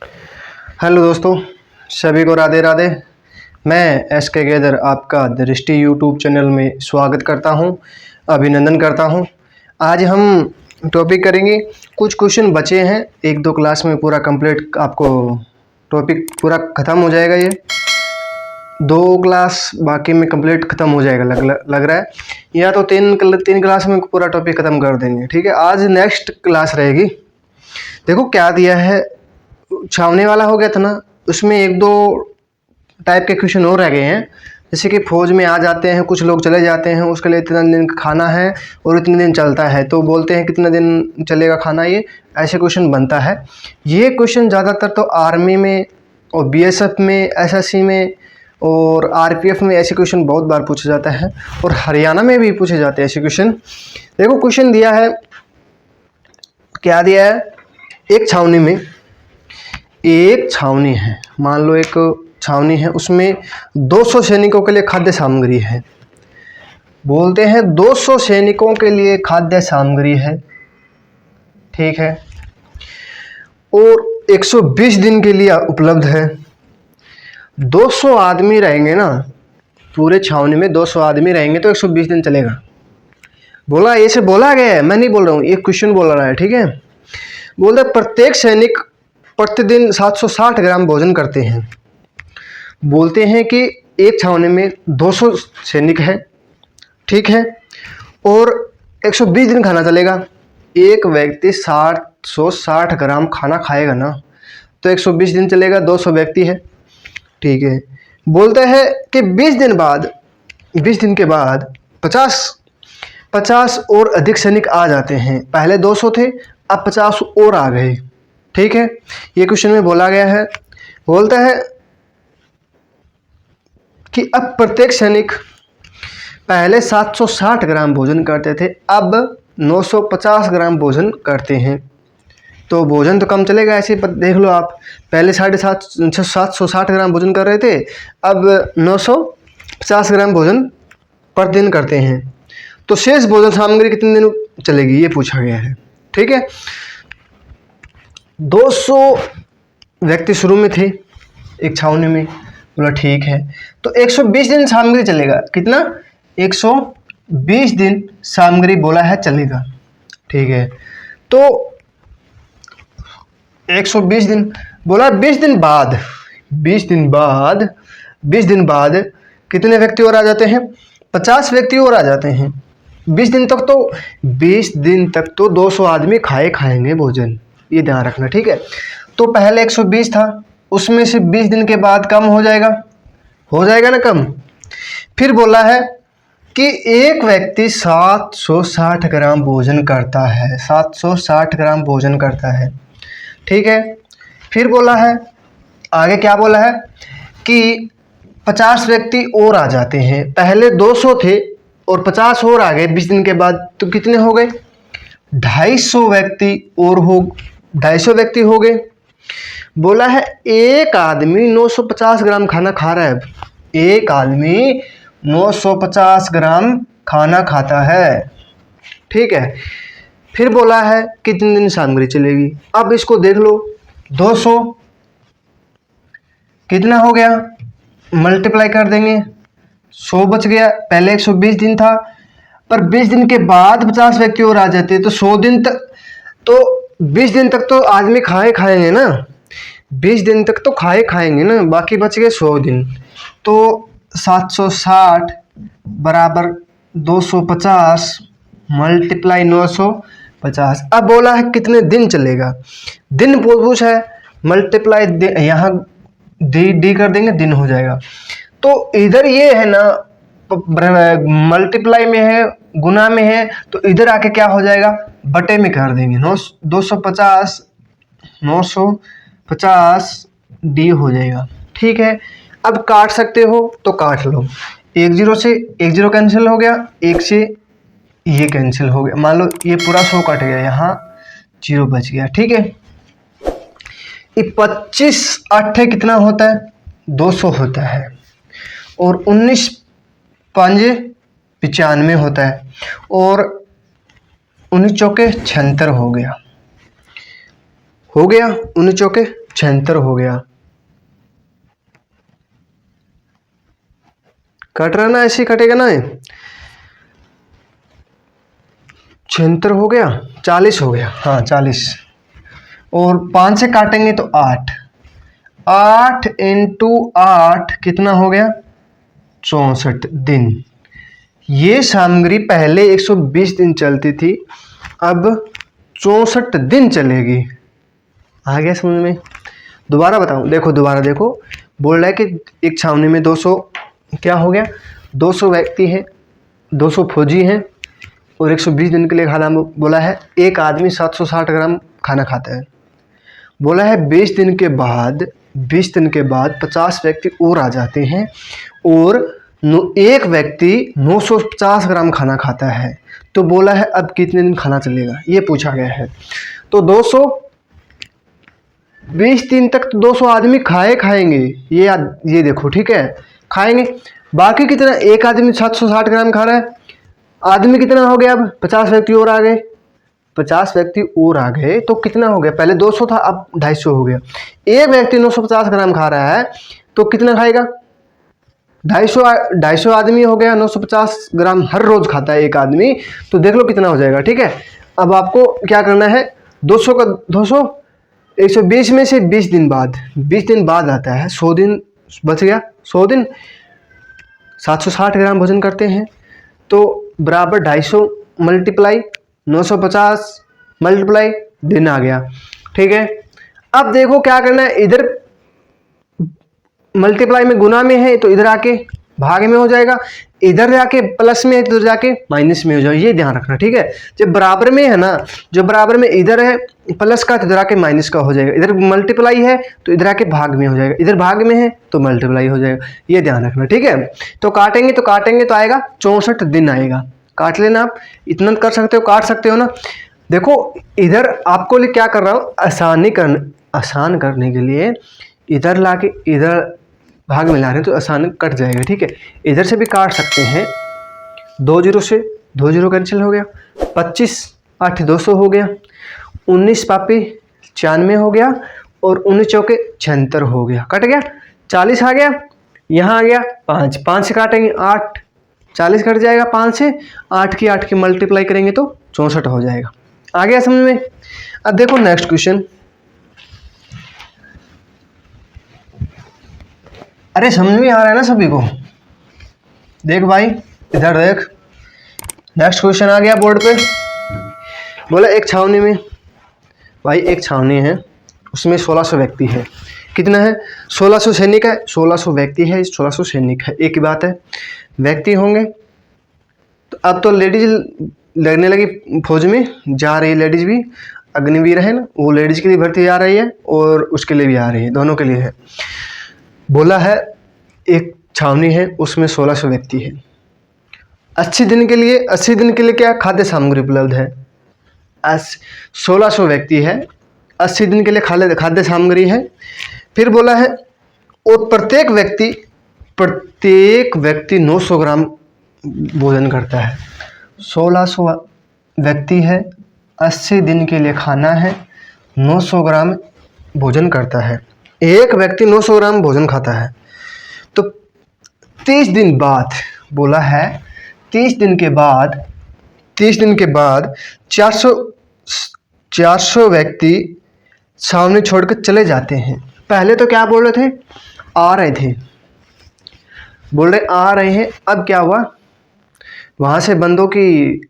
Hello दोस्तों, सभी को राधे राधे। मैं एस.के. गेदर आपका दृष्टि यूट्यूब चैनल में स्वागत करता हूं, अभिनंदन करता हूं। आज हम टॉपिक करेंगे, कुछ क्वेश्चन बचे हैं, एक दो क्लास में पूरा कंप्लीट आपको टॉपिक पूरा ख़त्म हो जाएगा। ये दो क्लास बाकी में कंप्लीट ख़त्म हो जाएगा लग रहा है, या तो तीन क्लास में पूरा टॉपिक ख़त्म कर देंगे। ठीक है, आज नेक्स्ट क्लास रहेगी। देखो क्या दिया है, छावनी वाला हो गया था ना, उसमें एक दो टाइप के क्वेश्चन और रह गए हैं। जैसे कि फौज में आ जाते हैं, कुछ लोग चले जाते हैं, उसके लिए इतना दिन खाना है और इतने दिन चलता है, तो बोलते हैं कितना दिन चलेगा खाना, ये ऐसे क्वेश्चन बनता है। ये क्वेश्चन ज़्यादातर तो आर्मी में और बीएसएफ में, एसएससी में और आरपीएफ में ऐसे क्वेश्चन बहुत बार पूछा जाता है, और हरियाणा में भी पूछे जाते हैं ऐसे क्वेश्चन। देखो क्वेश्चन दिया है, क्या दिया है, एक छावनी है, मान लो एक छावनी है, उसमें 200 सैनिकों के लिए खाद्य सामग्री है। बोलते हैं 200 सैनिकों के लिए खाद्य सामग्री है, ठीक है, और 120 दिन के लिए उपलब्ध है। 200 आदमी रहेंगे ना, पूरे छावनी में 200 आदमी रहेंगे तो 120 दिन चलेगा। बोला, ऐसे बोला गया है, मैं नहीं बोल रहा हूँ, ये क्वेश्चन बोल रहा है, ठीक है। बोलते प्रत्येक सैनिक प्रतिदिन 760 ग्राम भोजन करते हैं। बोलते हैं कि एक छावनी में 200 सैनिक है, ठीक है, और 120 दिन खाना चलेगा। एक व्यक्ति 760 ग्राम खाना खाएगा ना, तो 120 दिन चलेगा, 200 व्यक्ति है, ठीक है। बोलते हैं कि 20 दिन के बाद 50 और अधिक सैनिक आ जाते हैं। पहले 200 थे, अब 50 और आ गए, ठीक है। ये क्वेश्चन में बोला गया है। बोलता है कि अब प्रत्येक सैनिक पहले 760 ग्राम भोजन करते थे, अब 950 ग्राम भोजन करते हैं। तो भोजन तो कम चलेगा, ऐसे देख लो आप, पहले 760 ग्राम भोजन कर रहे थे, अब 950 ग्राम भोजन पर दिन करते हैं। तो शेष भोजन सामग्री कितने दिन चलेगी, ये पूछा गया है, ठीक है। 200 व्यक्ति शुरू में थे एक छावनी में, बोला ठीक है, तो 120 दिन सामग्री चलेगा। कितना? 120 दिन सामग्री बोला है चलेगा, ठीक है। तो 120 दिन बोला, 20 दिन बाद कितने व्यक्ति और आ जाते हैं? 50 व्यक्ति और आ जाते हैं। 20 दिन तक तो 200 आदमी खाएंगे भोजन, ये ध्यान रखना, ठीक है। तो पहले 120 था, उसमें से 20 दिन के बाद कम हो जाएगा ना कम। फिर बोला है कि एक व्यक्ति 760 ग्राम भोजन करता है, 760 ग्राम भोजन करता है, ठीक है। फिर बोला है, आगे क्या बोला है कि 50 व्यक्ति और आ जाते हैं। पहले 200 थे और 50 और आ गए 20 दिन के बाद, तो कितने हो गए? 250 व्यक्ति हो गए। बोला है एक आदमी 950 ग्राम खाना खा रहा है, एक आदमी 950 ग्राम खाना खाता है, ठीक है। फिर बोला है कितने दिन सामग्री चलेगी। अब इसको देख लो, 200 कितना हो गया, मल्टीप्लाई कर देंगे, 100 बच गया। पहले 120 दिन था, पर 20 दिन के बाद 50 व्यक्ति और आ जाते, तो 100 दिन तक, तो 20 दिन तक तो आदमी खाएंगे ना, 20 दिन तक तो खाएंगे ना, बाकी बच गए 100 दिन। तो 760 बराबर 250 मल्टीप्लाई 950। अब बोला है कितने दिन चलेगा, दिन पूछा है, मल्टीप्लाई यहाँ डी कर देंगे, दिन हो जाएगा। तो इधर ये है ना, मल्टीप्लाई में है, गुना में है, तो इधर आके क्या हो जाएगा, बटे में कर देंगे। 950 डी हो जाएगा, ठीक है। अब काट सकते हो तो काट लो, 1 0 से 1 0 कैंसिल हो गया, 1 से ये कैंसिल हो गया, मान लो ये पूरा 100 कट गया, यहाँ 0 बच गया, ठीक है। ये 25 8 कितना होता है? 200 होता है, और 19 5 95 होता है, और 19 चौके 76 हो गया 19 चौके 76 हो गया। कट रहा ना, ऐसे ही कटेगा ना। 76 हो गया, 40 हो गया, हाँ 40। और 5 से काटेंगे तो 8, 8 इंटू 8 कितना हो गया? 64 दिन। ये सामग्री पहले 120 दिन चलती थी, अब 64 दिन चलेगी। आ गया समझ में? दोबारा बताऊं, देखो दोबारा देखो। बोल रहा है कि एक छावनी में 200 क्या हो गया? 200 व्यक्ति हैं, 200 फौजी हैं और 120 दिन के लिए खाना बोला है। एक आदमी 760 ग्राम खाना खाता है। बोला है 20 दिन के बाद 50 व्यक्ति और आ जाते हैं और एक व्यक्ति 950 ग्राम खाना खाता है। तो बोला है अब कितने दिन खाना चलेगा, ये पूछा गया है। तो 220 दिन तक तो 200 आदमी खाएंगे, ये देखो, ठीक है, खाएंगे। बाकी कितना? एक आदमी 760 ग्राम खा रहा है। आदमी कितना हो गया? अब 50 व्यक्ति और आ गए। 50 व्यक्ति और आ गए तो कितना हो गया? पहले 200 था, अब 250 हो गया। एक व्यक्ति 950 ग्राम खा रहा है तो कितना खाएगा? 250 आदमी हो गया। 950 ग्राम हर रोज खाता है एक आदमी, तो देख लो कितना हो जाएगा। ठीक है, अब आपको क्या करना है? 200 का 200, 120 में से 20 दिन बाद आता है। 100 दिन बच गया। 100 दिन 760 ग्राम भोजन करते हैं, तो बराबर 250 मल्टीप्लाई 950 मल्टीप्लाई दिन आ गया। ठीक है, अब देखो क्या करना है। इधर मल्टीप्लाई में गुना में है तो इधर आके भाग में हो जाएगा, इधर जाके प्लस में है तो इधर जाके माइनस में हो जाएगा। ये ध्यान रखना, ठीक है। जब बराबर में है ना, जो बराबर में इधर है प्लस का तो इधर आके माइनस का हो जाएगा। इधर मल्टीप्लाई है तो इधर आके भाग में हो जाएगा, इधर भाग में है तो मल्टीप्लाई हो जाएगा। ये ध्यान रखना, ठीक है। तो काटेंगे तो आएगा 64 दिन आएगा। काट लेना, आप इतना कर सकते हो, काट सकते हो ना। देखो इधर आपको लिए क्या कर रहा हूँ, आसान करने के लिए इधर लाके इधर भाग में ला रहे हैं तो आसान कट जाएगा। ठीक है, इधर से भी काट सकते हैं। 2 जीरो से 2 जीरो कैंसिल हो गया। 25 8 200 हो गया। 19 पापी 96 हो गया और 19 चौके 76 हो गया। कट गया। 40 आ गया, यहाँ आ गया 5 से काटेंगे 8, 40 कट जाएगा। 5 से 8 की मल्टीप्लाई करेंगे तो 64 हो जाएगा। आ गया समझ में? अब देखो नेक्स्ट क्वेश्चन। अरे समझ में आ रहा है ना सभी को? देख भाई, इधर देख। नेक्स्ट क्वेश्चन आ गया बोर्ड पे। बोला एक छावनी में, भाई एक छावनी है, उसमें 1600 व्यक्ति है। कितना है? 1600 सैनिक है, 1600 व्यक्ति है, 1600 सैनिक है। एक ही बात है, व्यक्ति होंगे तो अब तो लेडीज लगने लगी फौज में, जा रही है लेडीज भी। अग्निवीर है ना, वो लेडीज के लिए भर्ती आ रही है और उसके लिए भी आ रही है, दोनों के लिए है। बोला है एक छावनी है, उसमें 1600 व्यक्ति है। 80 दिन के लिए क्या खाद्य सामग्री उपलब्ध है? 1600 व्यक्ति है, 80 दिन के लिए खाद्य सामग्री है। फिर बोला है और प्रत्येक व्यक्ति 900 ग्राम भोजन करता है। 1600 व्यक्ति है, 80 दिन के लिए खाना है, 900 ग्राम भोजन करता है। एक व्यक्ति 900 ग्राम भोजन खाता है। तो 30 दिन बाद बोला है, 30 दिन के बाद 400 व्यक्ति छावनी छोड़कर चले जाते हैं। पहले तो क्या बोल रहे थे? आ रहे थे, बोल रहे आ रहे हैं। अब क्या हुआ? वहाँ से बंदों की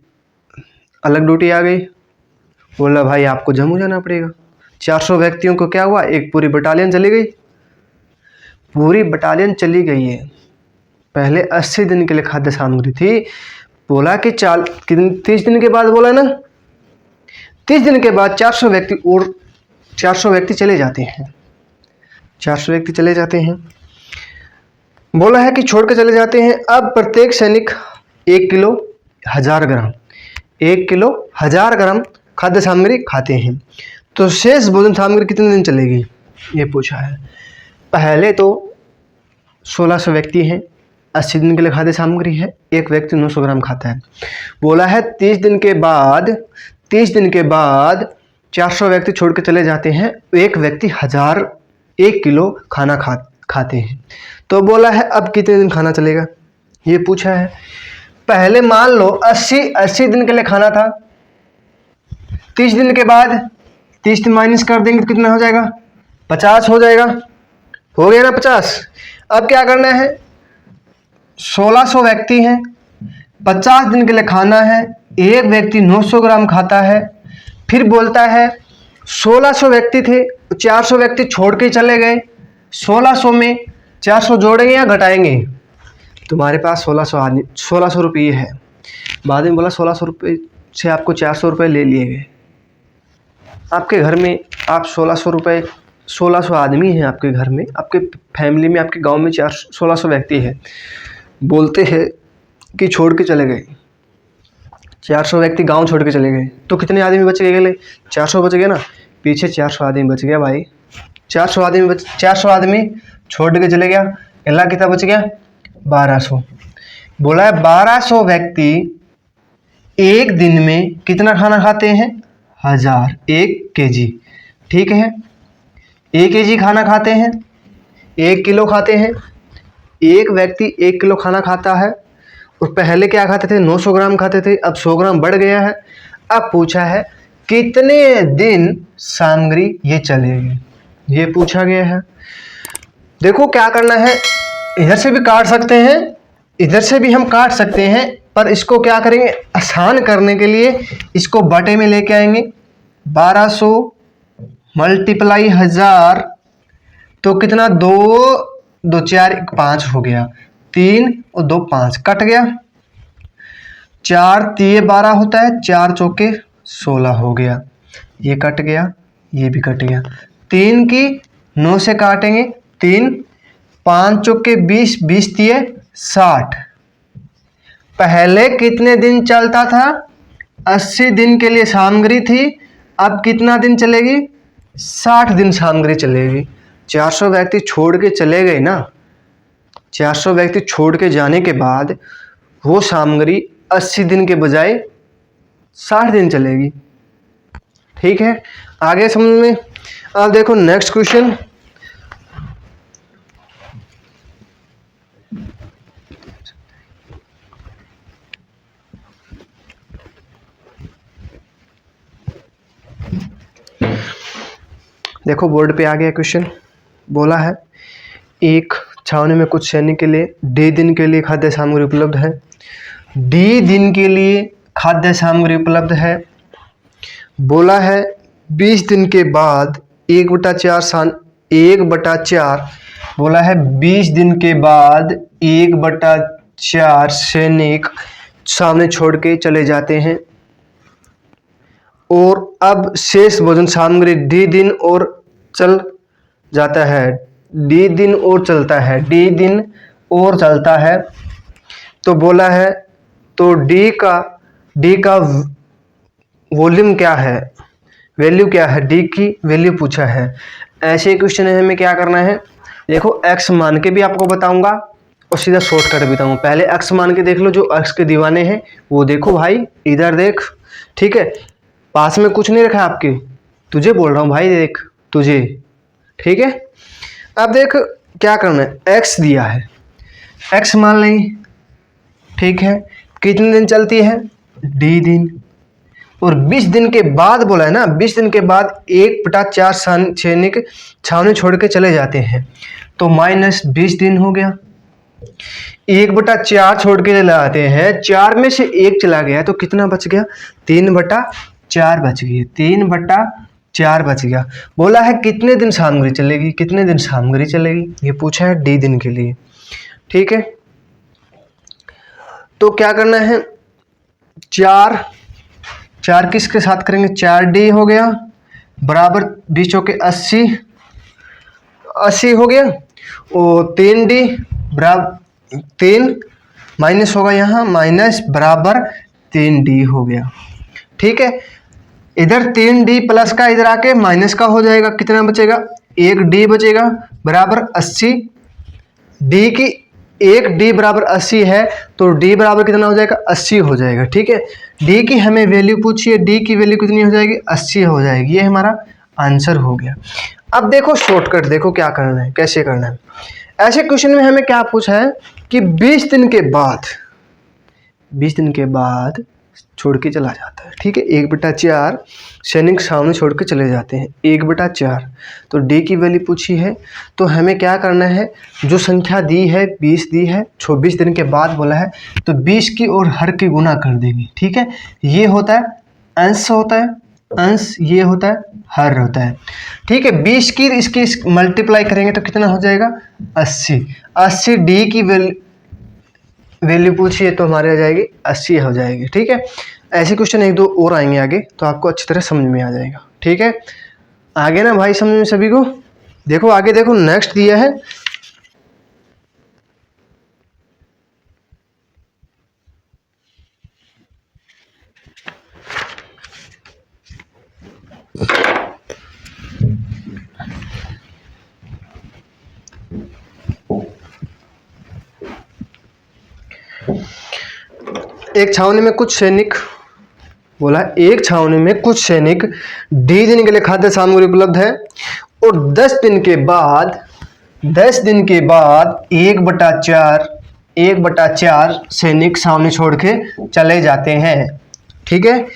अलग ड्यूटी आ गई। बोला भाई आपको जम्मू जाना पड़ेगा। 400 व्यक्तियों को क्या हुआ? एक पूरी बटालियन चली गई। है। पहले 80 दिन के लिए खाद्य सामग्री थी। बोला कि 30 दिन के बाद, बोला ना 30 दिन के बाद 400 व्यक्ति चले जाते हैं। 400 व्यक्ति चले जाते हैं, बोला है कि छोड़ कर चले जाते हैं। अब प्रत्येक सैनिक 1 किलो 1000 ग्राम खाद्य सामग्री खाते हैं। तो शेष भोजन सामग्री कितने दिन चलेगी, ये पूछा है। पहले तो 1600 व्यक्ति हैं, 80 दिन के लिए खाद्य सामग्री है, एक व्यक्ति 900 ग्राम खाता है। बोला है 30 दिन के बाद 400 व्यक्ति छोड़ के चले जाते हैं, एक व्यक्ति 1 किलो खाना खाते हैं। तो बोला है अब कितने दिन खाना चलेगा, ये पूछा है। पहले मान लो 80 दिन के लिए खाना था, 30 दिन के बाद 30 दिन माइनस कर देंगे तो कितना हो जाएगा, 50 हो जाएगा। हो गया ना 50। अब क्या करना है, 1600 व्यक्ति हैं, 50 दिन के लिए खाना है, एक व्यक्ति 900 ग्राम खाता है। फिर बोलता है 1600 व्यक्ति थे, 400 व्यक्ति छोड़ के चले गए, 1600 में 400 जोड़ेंगे या घटाएंगे। तुम्हारे पास 1600 रुपये है, बाद में बोला 1600 रुपये से आपको 400 रुपये ले लिए गए। आपके घर में आप 1600 आदमी हैं, आपके घर में, आपके फैमिली में, आपके गांव में 1600 व्यक्ति है। बोलते हैं कि छोड़ के चले गए, 400 व्यक्ति गांव छोड़ के चले गए, तो कितने आदमी बच गए? 400 बच गए ना, पीछे 400 आदमी बच गया भाई। 400 आदमी छोड़ के चले गया, अल्लाह कितना बच गया? 1200। बोला है 1200 व्यक्ति एक दिन में कितना खाना खाते हैं? 1000, 1 kg। ठीक है, 1 kg खाना खाते हैं, 1 किलो खाते हैं। एक व्यक्ति 1 किलो खाना खाता है, और पहले क्या खाते थे? 900 ग्राम खाते थे, अब 100 ग्राम बढ़ गया है। अब पूछा है कितने दिन सामग्री ये चलेगी, ये पूछा गया है। देखो क्या करना है, इधर से भी काट सकते हैं, इधर से भी हम काट सकते हैं, पर इसको क्या करेंगे, आसान करने के लिए इसको बटे में लेके आएंगे। 1200 मल्टीप्लाई 1000 तो कितना, 2 4 1 5 हो गया, 3 और 2 5 कट गया, 4 3 12 होता है, 4 चौके 16 हो गया, ये कट गया, ये भी कट गया। 3 की 9 से काटेंगे, 3 5 चौके 20, 20 3 60। पहले कितने दिन चलता था? 80 दिन के लिए सामग्री थी, अब कितना दिन चलेगी? 60 दिन सामग्री चलेगी। 400 व्यक्ति छोड़ के चले गए ना, 400 व्यक्ति छोड़ के जाने के बाद वो सामग्री 80 दिन के बजाय 60 दिन चलेगी। ठीक है, आगे समझ में। अब देखो नेक्स्ट क्वेश्चन। देखो बोर्ड पे आ गया क्वेश्चन। बोला है एक छावनी में कुछ सैनिक के लिए डी दिन के लिए खाद्य सामग्री उपलब्ध है। डी दिन के लिए खाद्य सामग्री उपलब्ध है। बोला है 20 दिन के बाद 1/4 बोला है 20 दिन के बाद 1/4 सैनिक सामने छोड़ के चले जाते हैं, और अब शेष भोजन सामग्री डी दिन और चल जाता है, डी दिन और चलता है, डी दिन और चलता है। तो बोला है तो डी का वॉल्यूम क्या है, वैल्यू क्या है, डी की वैल्यू पूछा है। ऐसे क्वेश्चन है, हमें क्या करना है, देखो एक्स मान के भी आपको बताऊंगा और सीधा शॉर्टकट भी बताऊंगा। पहले एक्स मान के देख लो, जो एक्स के दीवाने हैं वो देखो भाई, इधर देख। ठीक है, पास में कुछ नहीं रखा है आपके, तुझे बोल रहा हूँ भाई, देख तुझे। ठीक है, अब देख क्या करना है, एक्स दिया है, एक्स मान लेंगे। ठीक है, कितने दिन चलती है? डी दिन। और 20 दिन के बाद बोला है ना, 20 दिन के बाद 1/4 सैनिक छावनी छोड़ के चले जाते हैं, तो -20 दिन हो गया। 1/4 छोड़ के चले आते हैं, 4 में से 1 चला गया, तो कितना बच गया? 3/4 बच गई, 3/4 बच गया। बोला है कितने दिन सामग्री चलेगी, कितने दिन सामग्री चलेगी, ये पूछा है डी दिन के लिए। ठीक है, तो क्या करना है, 4 किसके साथ करेंगे, 4D हो गया, बराबर 20 चौके 80 हो गया, और 3D बराबर 3 माइनस होगा यहाँ, माइनस बराबर 3D हो गया। ठीक है, इधर 3D प्लस का इधर आके माइनस का हो जाएगा, कितना बचेगा? 1D बचेगा, बराबर 80। डी की एक डी बराबर 80 है तो डी बराबर कितना हो जाएगा, 80 हो जाएगा। ठीक है, डी की हमें वैल्यू पूछी है, डी की वैल्यू कितनी हो जाएगी, 80 हो जाएगी। ये हमारा आंसर हो गया। अब देखो शॉर्टकट, देखो क्या करना है, कैसे करना है। ऐसे क्वेश्चन में हमें क्या पूछा है कि 20 दिन के बाद, 20 दिन के बाद छोड़ के चला जाता है। ठीक है, 1/4 सैनिक सामने छोड़ के चले जाते हैं, 1/4। तो डी की वैल्यू पूछी है, तो हमें क्या करना है, जो संख्या दी है 20 दी है, 24 दिन के बाद बोला है, तो 20 की और हर की गुना कर देंगे। ठीक है, ये होता है अंश, होता है अंश, ये होता है हर होता है। ठीक है, 20 की इसकी मल्टीप्लाई करेंगे तो कितना हो जाएगा, 80। 80 डी की वैल्यू पूछिए तो हमारे आ जाएगी 80 हो जाएगी। ठीक है, ऐसे क्वेश्चन एक दो और आएंगे आगे, तो आपको अच्छी तरह समझ में आ जाएगा। ठीक है, आगे ना भाई समझ में सभी को। देखो आगे, देखो नेक्स्ट दिया है, एक छावनी में कुछ सैनिक, बोला एक छावनी में कुछ सैनिक डी दिन के लिए खाद्य सामग्री उपलब्ध है और 10 दिन के बाद 1/4 सैनिक सामने छोड़ के चले जाते हैं। ठीक है,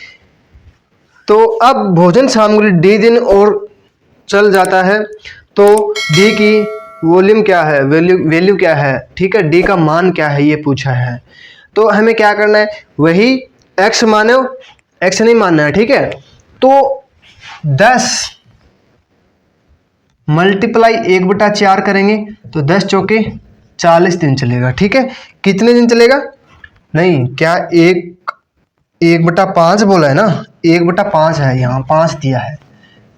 तो अब भोजन सामग्री डी दिन और चल जाता है, तो डी की वॉल्यूम क्या है, वैल्यू क्या है। ठीक है, डी का मान क्या है, ये पूछा है। तो हमें क्या करना है, वही x मानो, x नहीं मानना है। ठीक है, तो 10 मल्टीप्लाई 1/4 करेंगे तो 10 चौके 40 दिन चलेगा। ठीक है, कितने दिन चलेगा, नहीं क्या 1/5 बोला है ना, 1/5 है, यहाँ 5 दिया है।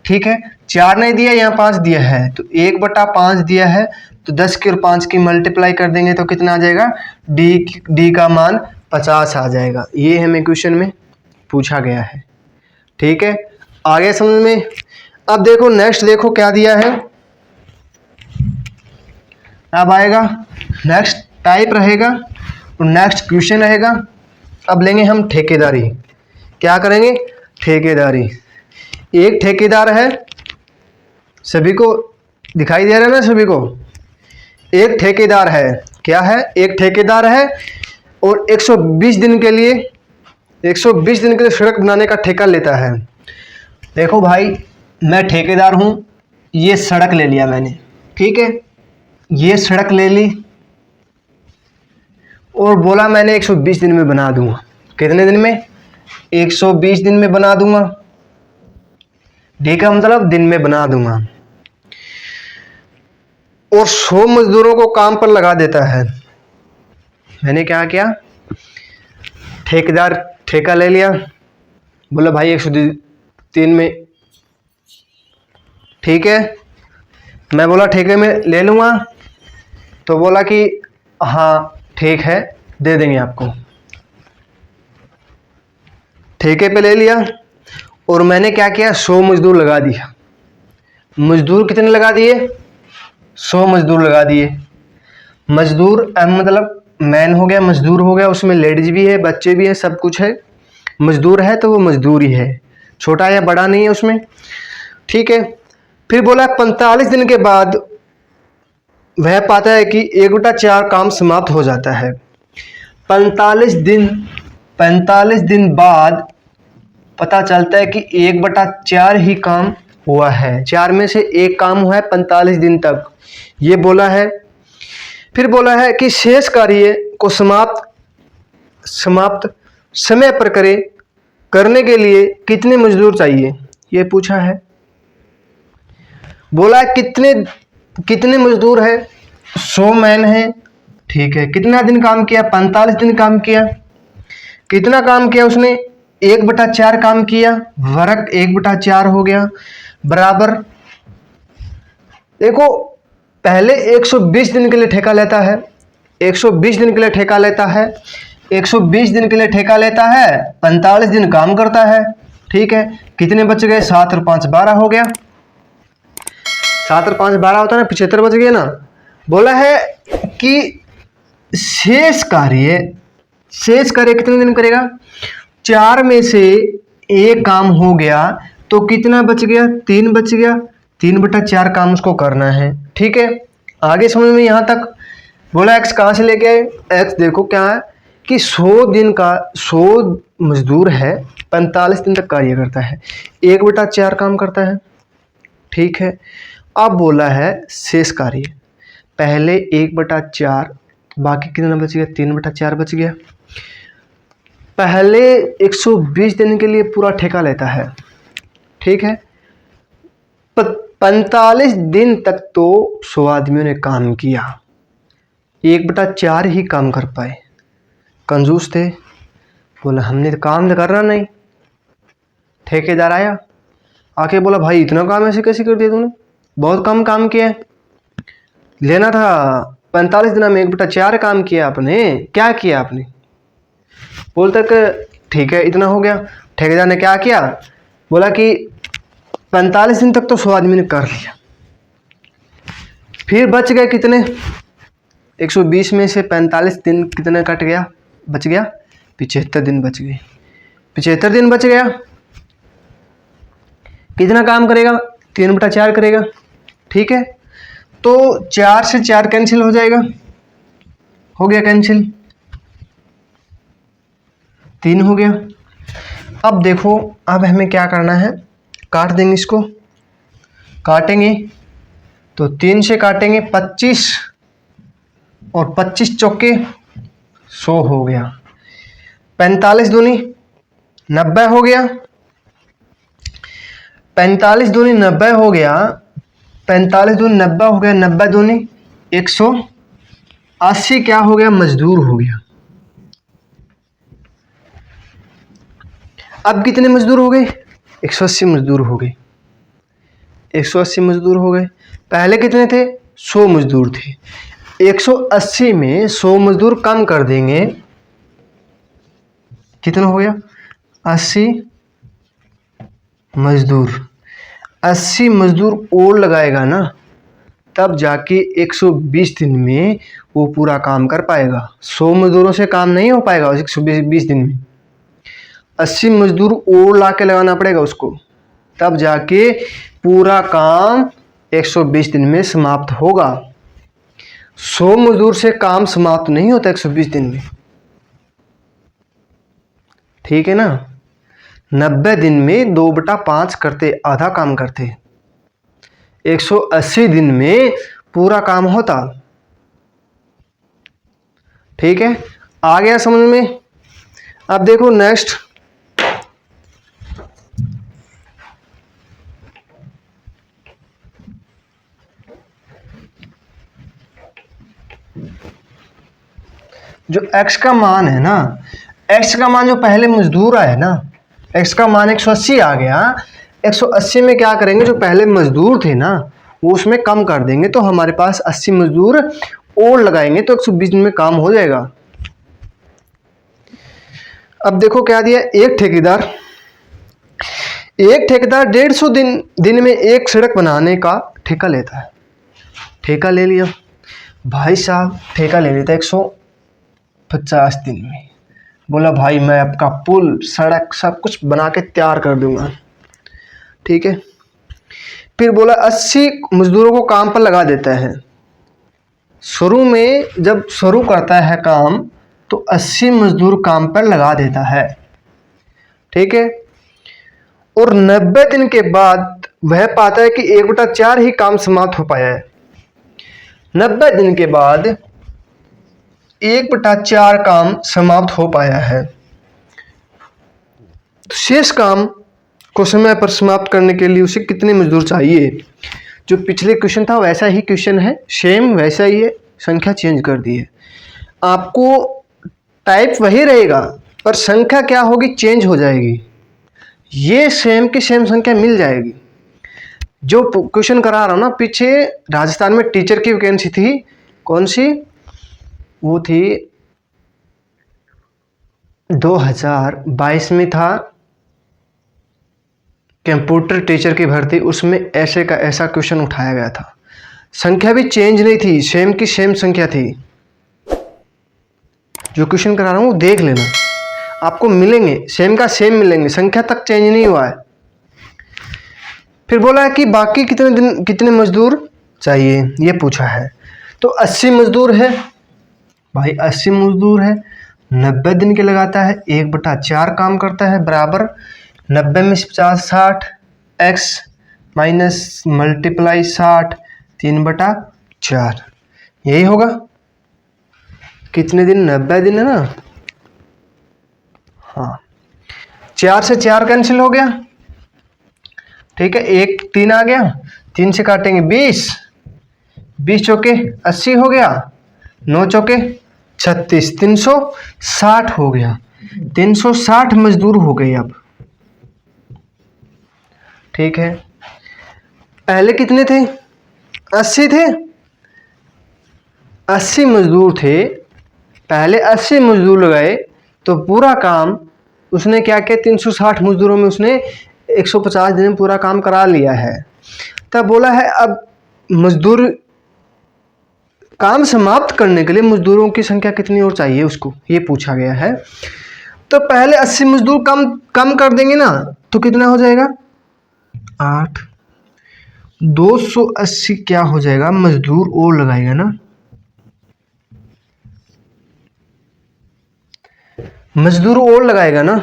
ठीक है, 4 नहीं दिया, यहाँ 5 दिया है, तो 1/5 दिया है, तो 10 की और 5 की मल्टीप्लाई कर देंगे तो कितना आ जाएगा, डी का मान 50 आ जाएगा। ये हमें क्वेश्चन में पूछा गया है। ठीक है, आगे समझ में। अब देखो नेक्स्ट, देखो क्या दिया है, अब आएगा नेक्स्ट टाइप रहेगा और नेक्स्ट क्वेश्चन रहेगा। अब लेंगे हम ठेकेदारी, क्या करेंगे, ठेकेदारी। एक ठेकेदार है, सभी को दिखाई दे रहा है ना, सभी को। एक ठेकेदार है, क्या है, एक ठेकेदार है और 120 दिन के लिए सड़क बनाने का ठेका लेता है। देखो भाई, मैं ठेकेदार हूँ, ये सड़क ले लिया मैंने। ठीक है, ये सड़क ले ली और बोला मैंने 120 दिन में बना दूंगा। कितने दिन में, 120 दिन में बना दूंगा। डी का मतलब दिन में बना दूंगा। और 100 मजदूरों को काम पर लगा देता है। मैंने क्या किया, ठेकेदार ठेका ले लिया, बोला भाई 103 में। ठीक है, मैं बोला ठेके में ले लूँगा, तो बोला कि हाँ ठीक है, दे देंगे आपको। ठेके पे ले लिया और मैंने क्या किया, 100 मजदूर लगा दिया। मजदूर कितने लगा दिए, 100 मजदूर लगा दिए। मजदूर मतलब मैन हो गया, मजदूर हो गया, उसमें लेडीज भी है, बच्चे भी हैं, सब कुछ है। मजदूर है तो वो मजदूर ही है, छोटा या बड़ा नहीं है उसमें। ठीक है, फिर बोला 45 दिन के बाद वह पाता है कि 1/4 काम समाप्त हो जाता है। 45 दिन बाद पता चलता है कि 1/4 ही काम हुआ है, 4 में से एक काम हुआ है 45 दिन तक, ये बोला है। फिर बोला है कि शेष कार्य को समाप्त समय पर करने के लिए कितने मजदूर चाहिए, ये पूछा है। बोला कितने मजदूर है, 100 मैन है। ठीक है, कितना दिन काम किया, 45 दिन काम किया। कितना काम किया उसने, 1/4 काम किया, वर्ग 1/4 हो गया, बराबर। देखो पहले 120 दिन के लिए ठेका लेता है, 120 दिन के लिए ठेका लेता है, 120 दिन के लिए ठेका लेता है, 45 दिन काम करता है। ठीक है, कितने बच गए, 7 और 5 12 हो गया। 7 और 5 12 होता है ना, 75 बच गए ना। बोला है कि शेष कार्य कितने दिन करेगा? 4 में से एक काम हो गया तो कितना बच गया? 3 बच गया। 3/4 काम उसको करना है। ठीक है, आगे समझ में यहाँ तक? बोला x कहाँ से लेके आए? x देखो क्या है कि 100 मजदूर है, 45 दिन तक कार्य करता है, 1/4 काम करता है। ठीक है, अब बोला है शेष कार्य, पहले 1/4, बाकी कितना बच गया? 3/4 बच गया। पहले 120 दिन के लिए पूरा ठेका लेता है। ठीक है, 45 दिन तक तो 100 आदमियों ने काम किया, 1/4 ही काम कर पाए। कंजूस थे, बोला हमने तो काम तो करना नहीं। ठेकेदार आया, आके बोला भाई इतना काम ऐसे कैसे कर दिया तूने, बहुत कम काम किया है, लेना था 45 दिन में 1/4 काम किया आपने, क्या किया आपने? बोलता कि ठीक है इतना हो गया। ठेकेदार ने क्या किया? बोला कि 45 दिन तक तो 100 आदमी ने कर लिया, फिर बच गए कितने? 120 में से 45 दिन कितने कट गया? बच गया 75 दिन बच गए। 75 दिन बच गया, कितना काम करेगा? 3/4 करेगा। ठीक है, तो 4 से 4 कैंसिल हो जाएगा, हो गया कैंसिल, 3 हो गया। अब देखो, अब हमें क्या करना है? काट देंगे इसको, काटेंगे तो 3 से काटेंगे 25 और 25 चौके 100 हो गया। 45 दूनी 90 हो गया, 45 दूनी 90 हो गया, 45 दूनी 90 हो गया, 90 दूनी 180 क्या हो गया? मजदूर हो गया। अब कितने मजदूर हो गए? 180 मजदूर हो गए। 180 मजदूर हो गए। पहले कितने थे? 100 मजदूर थे। 180 में 100 मजदूर कम कर देंगे, कितना हो गया? 80 मजदूर। 80 मजदूर और लगाएगा ना, तब जाके 120 दिन में वो पूरा काम कर पाएगा। 100 मजदूरों से काम नहीं हो पाएगा 120 दिन में। 80 मजदूर और ला के लगाना पड़ेगा उसको, तब जाके पूरा काम 120 दिन में समाप्त होगा। 100 मजदूर से काम समाप्त नहीं होता 120 दिन में। ठीक है ना? 90 दिन में 2/5 करते, आधा काम करते, 180 दिन में पूरा काम होता। ठीक है, आ गया समझ में? अब देखो नेक्स्ट, जो x का मान है ना, x का मान जो पहले मजदूर आए ना, x का मान 180 आ गया। 180 में क्या करेंगे? जो पहले मजदूर थे ना वो उसमें कम कर देंगे, तो हमारे पास 80 मजदूर और लगाएंगे तो 120 दिन में काम हो जाएगा। अब देखो क्या दिया, एक ठेकेदार 150 दिन में एक सड़क बनाने का ठेका लेता है। ठेका ले लिया भाई साहब, ठेका ले लेता है 150 दिन में। बोला भाई मैं आपका पुल सड़क सब कुछ बना के तैयार कर दूंगा। ठीक है, फिर बोला 80 मजदूरों को काम पर लगा देता है। शुरू में जब शुरू करता है काम तो 80 मजदूर काम पर लगा देता है। ठीक है, और 90 दिन के बाद वह पाता है कि 1/4 ही काम समाप्त हो पाया है। 90 दिन के बाद 1/4 काम समाप्त हो पाया है। शेष काम को समय पर समाप्त करने के लिए उसे कितने मजदूर चाहिए? जो पिछले क्वेश्चन था वैसा ही क्वेश्चन है, सेम वैसा ही है, संख्या चेंज कर दी है। आपको टाइप वही रहेगा पर संख्या क्या होगी? चेंज हो जाएगी। ये सेम की सेम संख्या मिल जाएगी। जो क्वेश्चन करा रहा हूँ ना, पीछे राजस्थान में टीचर की वैकेंसी थी, कौन सी? वो थी 2022 में था कंप्यूटर टीचर की भर्ती, उसमें ऐसे का ऐसा क्वेश्चन उठाया गया था। संख्या भी चेंज नहीं थी, सेम की सेम संख्या थी। जो क्वेश्चन करा रहा हूँ वो देख लेना, आपको मिलेंगे सेम का सेम मिलेंगे, संख्या तक चेंज नहीं हुआ है। फिर बोला है कि बाकी कितने मजदूर चाहिए, ये पूछा है। तो 80 मजदूर है भाई, 80 मजदूर है, 90 दिन के लगाता है, 1/4 काम करता है, बराबर 90 में 50 60, x माइनस मल्टीप्लाई 60, 3/4, यही होगा। कितने दिन? 90 दिन है ना। हाँ, 4 से 4 कैंसिल हो गया, ठीक है, 1 3 आ गया, 3 से काटेंगे 20, 20 चौके 80 हो गया, 9 चौके 36, 360 हो गया। 360 मजदूर हो गए अब, ठीक है। पहले कितने थे? 80 थे, 80 मजदूर थे पहले, 80 मजदूर लगाए तो पूरा काम उसने क्या किया, 360 मजदूरों में उसने 150 दिन में पूरा काम करा लिया है। तब बोला है अब मजदूर काम समाप्त करने के लिए मजदूरों की संख्या कितनी और चाहिए उसको, ये पूछा गया है। तो पहले 80 मजदूर कम कर देंगे ना, तो कितना हो जाएगा? 8, 280 क्या हो जाएगा, मजदूर और लगाएगा ना, मजदूर और लगाएगा ना,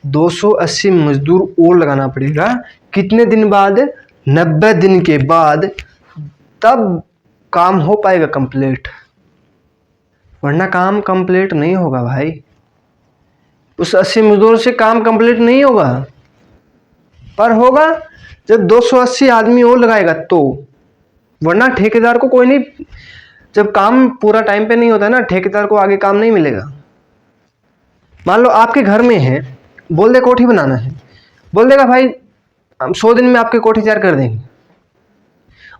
280 मजदूर और लगाना पड़ेगा। कितने दिन बाद? 90 दिन के बाद, तब काम हो पाएगा कंप्लीट, वरना काम कंप्लीट नहीं होगा भाई। उस 80 मजदूर से काम कंप्लीट नहीं होगा, पर होगा जब 280 आदमी और लगाएगा तो, वरना ठेकेदार को कोई नहीं, जब काम पूरा टाइम पे नहीं होता ना, ठेकेदार को आगे काम नहीं मिलेगा। मान लो आपके घर में है, बोल दे कोठी बनाना है, बोल देगा भाई हम 100 दिन में आपकी कोठी तैयार कर देंगे।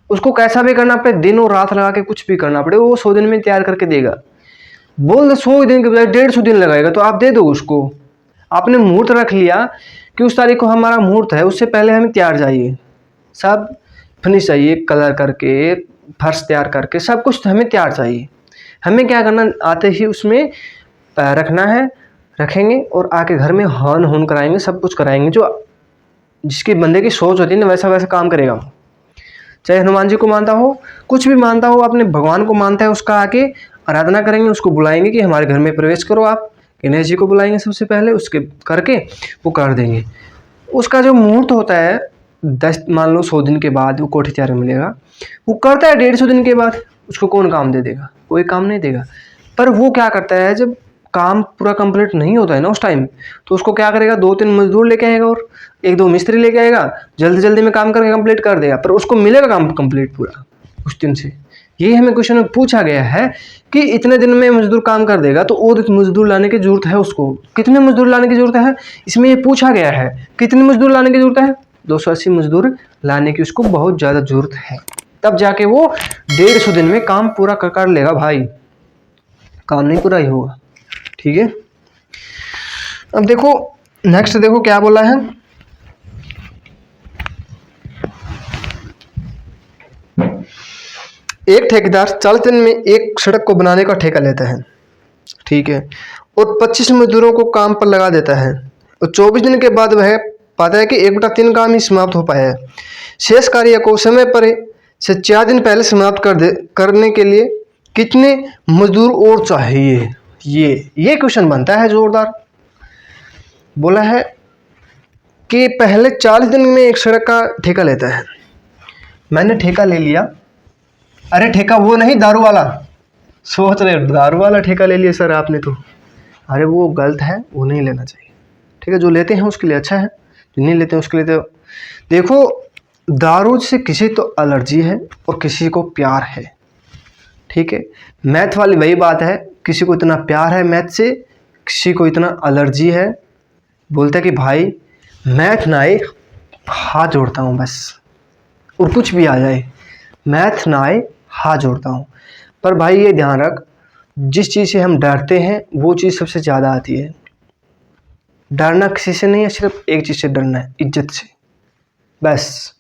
उसको कैसा भी करना पड़े, दिन और रात लगा के कुछ भी करना पड़े, वो 100 दिन में तैयार करके देगा। बोल दे 100 दिन के बजाय 150 दिन लगाएगा, तो आप दे दो उसको। आपने मुहूर्त रख लिया कि उस तारीख को हमारा मुहूर्त है, उससे पहले हमें तैयार चाहिए, सब फिनिश चाहिए, कलर करके फर्श तैयार करके सब कुछ हमें तैयार चाहिए। हमें क्या करना, आते ही उसमें रखना है, रखेंगे और आके घर में हवन होन कराएंगे, सब कुछ कराएंगे। जो जिसके बंदे की सोच होती है ना, वैसा वैसा काम करेगा वो। चाहे हनुमान जी को मानता हो, कुछ भी मानता हो, अपने भगवान को मानता है, उसका आके आराधना करेंगे, उसको बुलाएंगे कि हमारे घर में प्रवेश करो। आप गणेश जी को बुलाएंगे सबसे पहले, उसके करके वो कर देंगे। उसका जो मुहूर्त होता है 10 मान लो 100 दिन के बाद वो कोठी तैयार मिलेगा, वो करता है 150 दिन के बाद। उसको कौन काम दे देगा? कोई काम नहीं देगा। पर वो क्या करता है, जब काम पूरा कंप्लीट नहीं होता है ना उस टाइम, तो उसको क्या करेगा, 2-3 मजदूर लेके आएगा और 1-2 मिस्त्री लेके आएगा, जल्दी जल्दी में काम करके कंप्लीट कर देगा, पर उसको मिलेगा काम कंप्लीट पूरा उस दिन से। यही हमें क्वेश्चन में पूछा गया है कि इतने दिन में मजदूर काम कर देगा, तो और मजदूर लाने की जरूरत है उसको। कितने मजदूर लाने की जरूरत है, इसमें ये पूछा गया है। कितने मजदूर लाने की जरूरत है? 280 मजदूर लाने की उसको बहुत ज़्यादा जरूरत है, तब जाके वो 150 दिन में काम पूरा कर लेगा भाई। काम नहीं पूरा ही होगा, ठीक है। अब देखो नेक्स्ट, देखो क्या बोला है। एक ठेकेदार 40 दिन में एक सड़क को बनाने का ठेका लेता है, ठीक है, और 25 मजदूरों को काम पर लगा देता है, और 24 दिन के बाद वह पाता है कि 1/3 काम ही समाप्त हो पाया है। शेष कार्य को समय पर से 4 दिन पहले समाप्त करने के लिए कितने मजदूर और चाहिए? ये क्वेश्चन बनता है जोरदार। बोला है कि पहले 40 दिन में एक सड़क का ठेका लेता है। मैंने ठेका ले लिया, अरे ठेका वो नहीं दारू वाला, सोच रहे दारू वाला ठेका ले लिया सर आपने, तो अरे वो गलत है, वो नहीं लेना चाहिए, ठीक है। जो लेते हैं उसके लिए अच्छा है, जो नहीं लेते हैं उसके लिए तो देखो, दारू से किसी तो एलर्जी है और किसी को प्यार है, ठीक है। मैथ वाली वही बात है, किसी को इतना प्यार है मैथ से, किसी को इतना एलर्जी है। बोलता है कि भाई मैथ ना आए हाथ जोड़ता हूँ बस, और कुछ भी आ जाए मैथ ना आए हाथ जोड़ता हूँ। पर भाई ये ध्यान रख, जिस चीज़ से हम डरते हैं वो चीज़ सबसे ज़्यादा आती है। डरना किसी से नहीं है, सिर्फ एक चीज़ से डरना है, इज्जत से बस,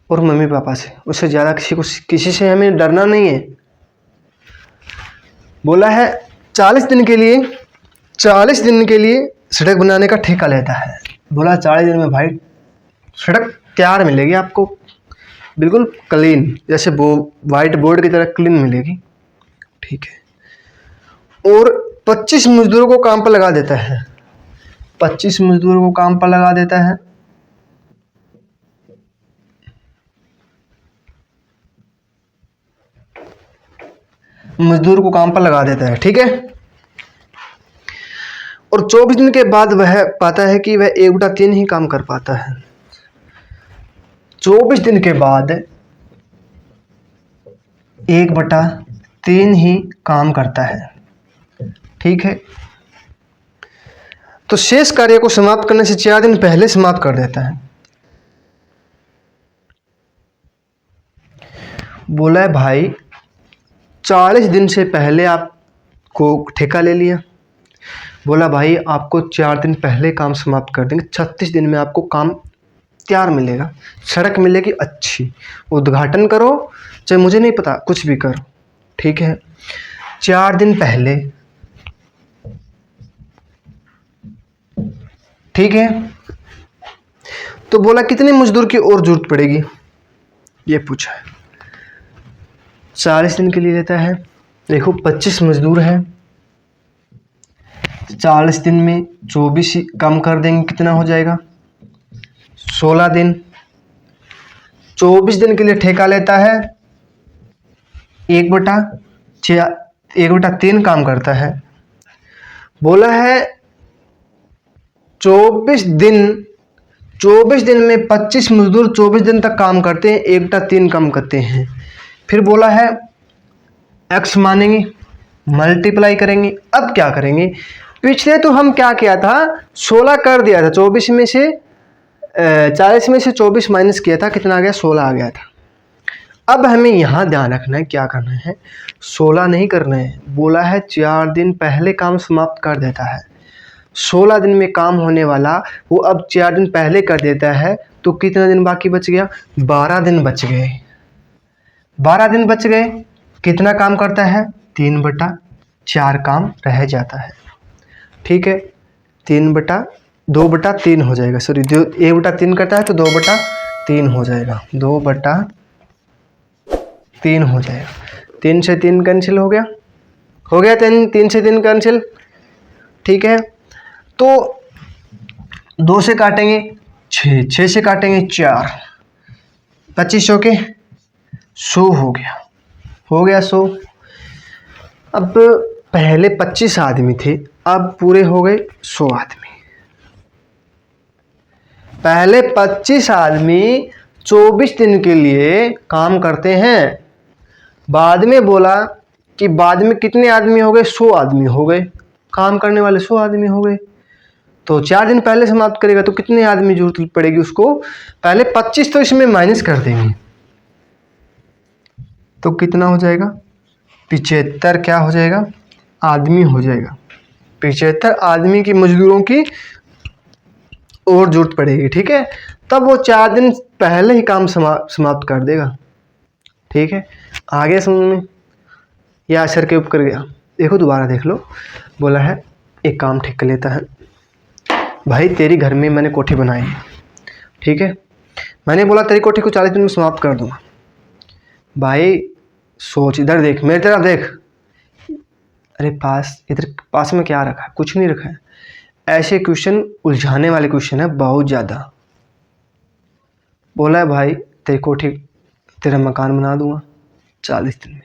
और मम्मी पापा से। उससे ज़्यादा किसी से हमें डरना नहीं है। बोला है 40 दिन के लिए सड़क बनाने का ठेका लेता है। बोला 40 दिन में भाई सड़क तैयार मिलेगी आपको, बिल्कुल क्लीन, जैसे वाइट बोर्ड की तरह क्लीन मिलेगी। ठीक है। और 25 मजदूरों को काम पर लगा देता है। 25 मजदूरों को काम पर लगा देता है। मजदूर को काम पर लगा देता है। ठीक है। और 24 दिन के बाद वह पाता है कि वह 1/3 ही काम कर पाता है। 24 दिन के बाद 1/3 ही काम करता है। ठीक है। तो शेष कार्य को समाप्त करने से 4 दिन पहले समाप्त कर देता है। बोला है भाई 40 दिन से पहले आपको ठेका ले लिया। बोला भाई आपको 4 दिन पहले काम समाप्त कर देंगे, 36 दिन में आपको काम तैयार मिलेगा, सड़क मिलेगी अच्छी, उद्घाटन करो चाहे मुझे नहीं पता, कुछ भी करो। ठीक है। 4 दिन पहले। ठीक है। तो बोला कितने मजदूर की और जरूरत पड़ेगी, ये पूछा है। 40 दिन के लिए लेता है। देखो 25 मजदूर हैं, 40 दिन में 24 कम कर देंगे, कितना हो जाएगा 16 दिन। 24 दिन के लिए ठेका लेता है, 1/3 काम करता है। बोला है 24 दिन में 25 मजदूर 24 दिन तक काम करते हैं, 1/3 काम करते हैं। फिर बोला है x मानेंगे, मल्टीप्लाई करेंगे। अब क्या करेंगे, पिछले तो हम क्या किया था, 16 कर दिया था, 24 में से 40 में से 24 माइनस किया था, कितना आ गया 16 आ गया था। अब हमें यहाँ ध्यान रखना है, क्या करना है, 16 नहीं करना है। बोला है 4 दिन पहले काम समाप्त कर देता है। 16 दिन में काम होने वाला वो अब 4 दिन पहले कर देता है, तो कितना दिन बाकी बच गया, 12 दिन बच गए। 12 दिन बच गए, कितना काम करता है, 3/4 काम रह जाता है। ठीक है। 2/3 हो जाएगा, सॉरी 1/3 करता है तो 2/3 हो जाएगा, 2/3 हो जाएगा। 3 से 3 कैंसिल हो गया, 3 से 3 कैंसिल। ठीक है। तो 2 से काटेंगे 6, 6 से काटेंगे 4, 25 के 100 हो गया 100। अब पहले 25 आदमी थे, अब पूरे हो गए 100 आदमी। पहले 25 आदमी 24 दिन के लिए काम करते हैं, बाद में बोला कि बाद में कितने आदमी हो गए, 100 आदमी हो गए, काम करने वाले 100 आदमी हो गए। तो 4 दिन पहले समाप्त करेगा तो कितने आदमी जरूरत पड़ेगी उसको, पहले 25 तो इसमें माइनस कर देंगे, तो कितना हो जाएगा 75 क्या हो जाएगा आदमी हो जाएगा। 75 आदमी की मजदूरों की और जरूरत पड़ेगी। ठीक है। तब वो 4 दिन पहले ही काम समाप्त कर देगा। ठीक है। आगे समझ में या असर के ऊपर गया, देखो दोबारा देख लो। बोला है एक काम ठीक कर लेता है, भाई तेरी घर में मैंने कोठी बनाई है। ठीक है। मैंने बोला तेरी कोठी को 40 दिन में समाप्त कर दूंगा। भाई सोच, इधर देख, मेरी तरफ देख, अरे इधर पास में क्या रखा है, कुछ नहीं रखा है। ऐसे क्वेश्चन उलझाने वाले क्वेश्चन है बहुत ज़्यादा। बोला है भाई तेरी कोठी, तेरा मकान बना दूंगा 40 दिन में।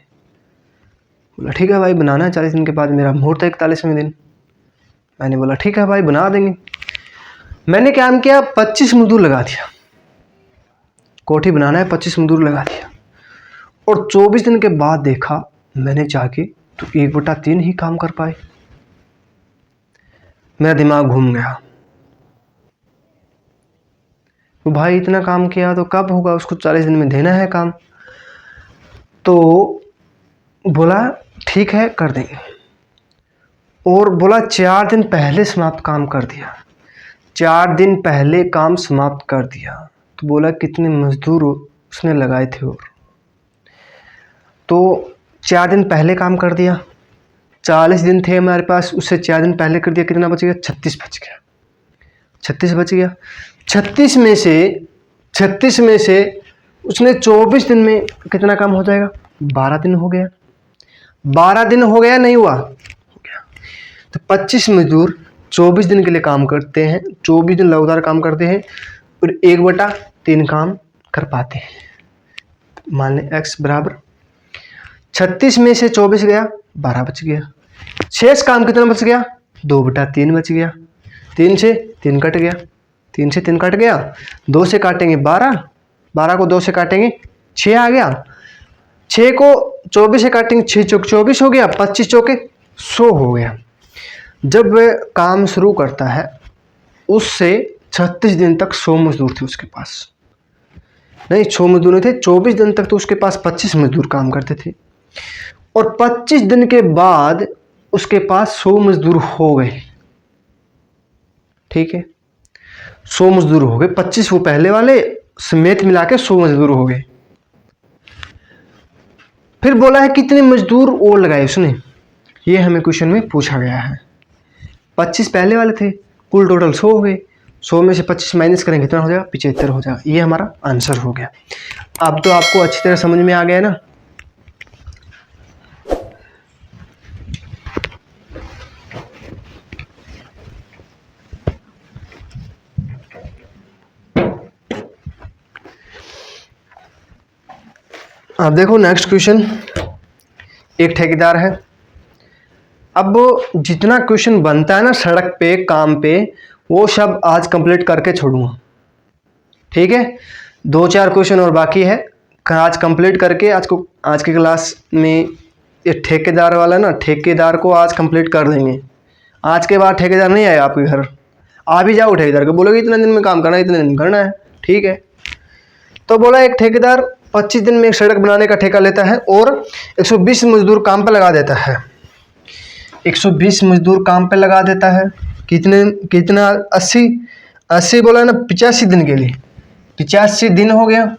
बोला ठीक है भाई बनाना है, 40 दिन के बाद मेरा मुहूर्त है 41वें दिन। मैंने बोला ठीक है भाई बना देंगे। मैंने क्या किया, 25 मजदूर लगा दिया, कोठी बनाना है 25 मजदूर लगा दिया। और 24 दिन के बाद देखा मैंने जाके तो 1/3 ही काम कर पाए। मेरा दिमाग घूम गया, तो भाई इतना काम किया तो कब होगा, उसको 40 दिन में देना है काम। तो बोला ठीक है कर देंगे। और बोला 4 दिन पहले समाप्त काम कर दिया, 4 दिन पहले काम समाप्त कर दिया। तो बोला कितने मजदूर उसने लगाए थे, और तो 4 दिन पहले काम कर दिया, 40 दिन थे हमारे पास, उससे 4 दिन पहले कर दिया, कितना बच गया? 36 बच गया। 36 बच गया। 36 में से उसने 24 दिन में कितना काम हो जाएगा? 12 दिन हो गया। 12 दिन हो गया, नहीं हुआ? हो गया। तो 25 मजदूर 24 दिन के लिए काम करते हैं, 24 दिन लगातार काम करते हैं और 1/3 काम कर पाते हैं। मान लें x बराबर 36 में से 24 गया, 12 बच गया। शेष काम कितना बच गया? 2/3 बच गया। 3 से 3 कट गया, 3 से 3 कट गया, 2 से काटेंगे 12, 12 को 2 से काटेंगे 6 आ गया, 6 को 24 से काटेंगे 6 चौक 24 हो गया, 25 चौके 100 हो गया। जब वह काम शुरू करता है उससे 36 दिन तक 100 मजदूर थे उसके पास, नहीं 100 मजदूर नहीं थे, 24 दिन तक तो उसके पास 25 मजदूर काम करते थे और 25 दिन के बाद उसके पास 100 मजदूर हो गए। ठीक है, 100 मजदूर हो गए, 25 वो पहले वाले समेत मिला के 100 मजदूर हो गए। फिर बोला है कितने मजदूर और लगाए उसने, ये हमें क्वेश्चन में पूछा गया है। 25 पहले वाले थे, कुल टोटल 100 हो गए, 100 में से 25 माइनस करेंगे कितना हो जाएगा? 75 हो जाएगा। ये हमारा आंसर हो गया। अब तो आपको अच्छी तरह समझ में आ गया ना। अब देखो नेक्स्ट क्वेश्चन, एक ठेकेदार है। अब जितना क्वेश्चन बनता है ना सड़क पे काम पे, वो सब आज कंप्लीट करके छोड़ूंगा। ठीक है, 2-4 क्वेश्चन और बाकी है, आज कंप्लीट करके आज की क्लास में ये ठेकेदार वाला ना, ठेकेदार को आज कंप्लीट कर देंगे। आज के बाद ठेकेदार नहीं आएगा आपके घर, आ भी जाओ ठेकेदार को बोलोगे इतने दिन में काम करना है, इतने दिन में करना है। ठीक है, तो बोला एक ठेकेदार 25 दिन में एक सड़क बनाने का ठेका लेता है और 120 मजदूर काम पे लगा देता है। 120 मजदूर काम पे लगा देता है, कितना 80 बोला ना, 85 दिन के लिए, 85 दिन हो गया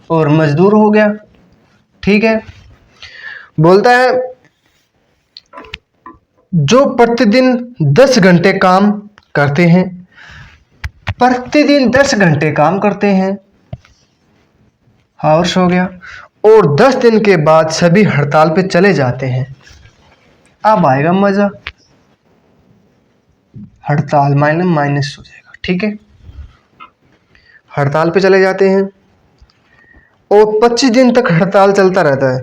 और मजदूर हो गया। ठीक है, बोलता है जो प्रतिदिन 10 घंटे काम करते हैं, प्रतिदिन 10 घंटे काम करते हैं, हावर्स हो गया, और 10 दिन के बाद सभी हड़ताल पे चले जाते हैं। अब आएगा मजा, हड़ताल माइनस हो जाएगा। ठीक है, हड़ताल पे चले जाते हैं और 25 दिन तक हड़ताल चलता रहता है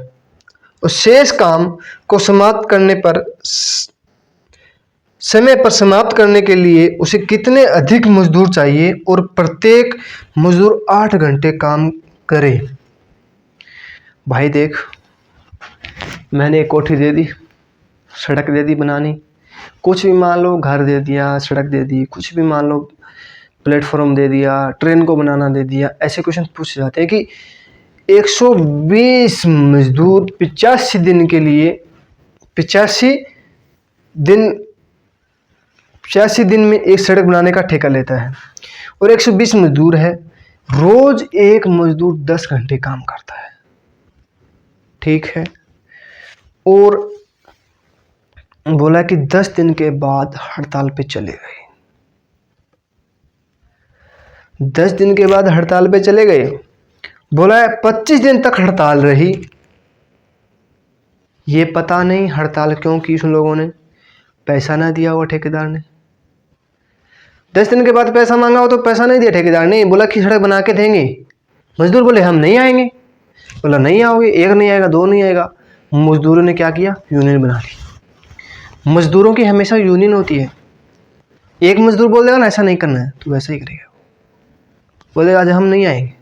और शेष काम को समाप्त करने पर समय पर समाप्त करने के लिए उसे कितने अधिक मजदूर चाहिए और प्रत्येक मजदूर 8 घंटे काम करे। भाई देख, मैंने एक कोठी दे दी, सड़क दे दी बनानी, कुछ भी मान लो, घर दे दिया, सड़क दे दी, कुछ भी मान लो, प्लेटफॉर्म दे दिया, ट्रेन को बनाना दे दिया। ऐसे क्वेश्चन पूछ जाते हैं कि 120 मजदूर 85 दिन के लिए 85 दिन में एक सड़क बनाने का ठेका लेता है और 120 मजदूर है, रोज एक मजदूर 10 घंटे काम करता है। ठीक है, और बोला कि 10 दिन के बाद हड़ताल पे चले गए। 10 दिन के बाद हड़ताल पे चले गए, बोला है 25 दिन तक हड़ताल रही। ये पता नहीं हड़ताल क्यों की उन लोगों ने, पैसा ना दिया हुआ ठेकेदार ने। 10 दिन के बाद पैसा मांगा हो तो पैसा नहीं दिया ठेकेदार ने, बोला कि सड़क बना के देंगे। मजदूर बोले हम नहीं आएंगे, बोला नहीं आओगे, एक नहीं आएगा, 2 नहीं आएगा। मजदूरों ने क्या किया? यूनियन बना ली। मजदूरों की हमेशा यूनियन होती है। एक मजदूर बोल देगा ना ऐसा नहीं करना है तो वैसा ही करेगा, बोलेगा आज हम नहीं आएंगे।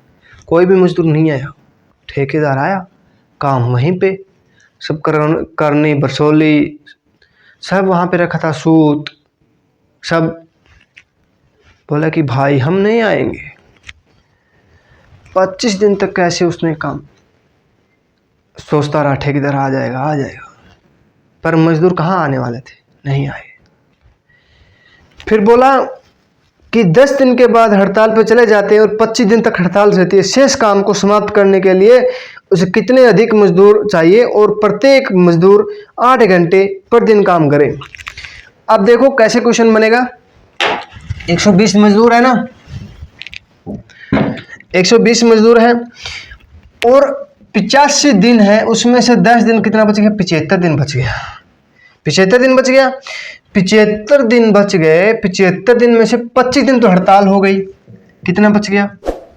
कोई भी मजदूर नहीं आया, ठेकेदार आया, काम वहीं पे, सब करनी बरसोली सब वहाँ पे रखा था, सूत सब। बोला कि भाई हम नहीं आएंगे। 25 दिन तक कैसे उसने काम सोचता रहा, ठेकेदार आ जाएगा आ जाएगा, पर मजदूर कहाँ आने वाले थे, नहीं आए। फिर बोला कि 10 दिन के बाद हड़ताल पर चले जाते हैं और 25 दिन तक हड़ताल रहती है। शेष काम को समाप्त करने के लिए उसे कितने अधिक मजदूर चाहिए और प्रत्येक मजदूर 8 घंटे पर दिन काम करे। अब देखो कैसे क्वेश्चन बनेगा। 120 मजदूर है ना, 120 मजदूर है और 85 दिन है, उसमें से 10 दिन कितना बच गया, 75 दिन बच गया। 75 दिन बच गया, 75 दिन बच गए। 75 दिन में से 25 दिन तो हड़ताल हो गई, कितना बच गया,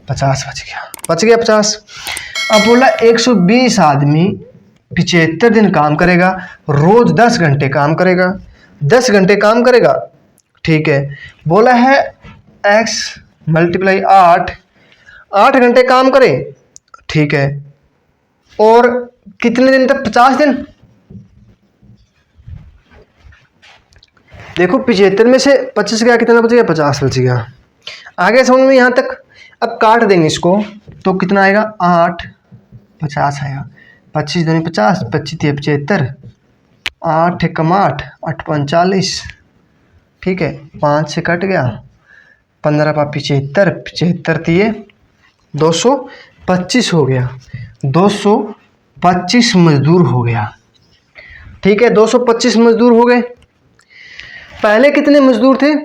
50 बच गया, 50। अब बोला 120 आदमी 75 दिन काम करेगा, रोज 10 घंटे काम करेगा, 10 घंटे काम करेगा, ठीक है। बोला है x मल्टीप्लाई 8 घंटे काम करे, ठीक है। और कितने दिन तक, 50 दिन। देखो 75 में से 25 गया, कितना बच गया, 50 बच गया। आगे समझ में यहाँ तक। अब काट देंगे इसको तो कितना आएगा, 8 50 आएगा, 25 दूनी 50, 25 75, 8 एकम 8, 8 45, ठीक है। 5 से कट गया, 15 पा 75, 75 दिए 225 हो गया, 225 मजदूर हो गया, ठीक है। 225 मजदूर हो गए। पहले कितने मजदूर थे,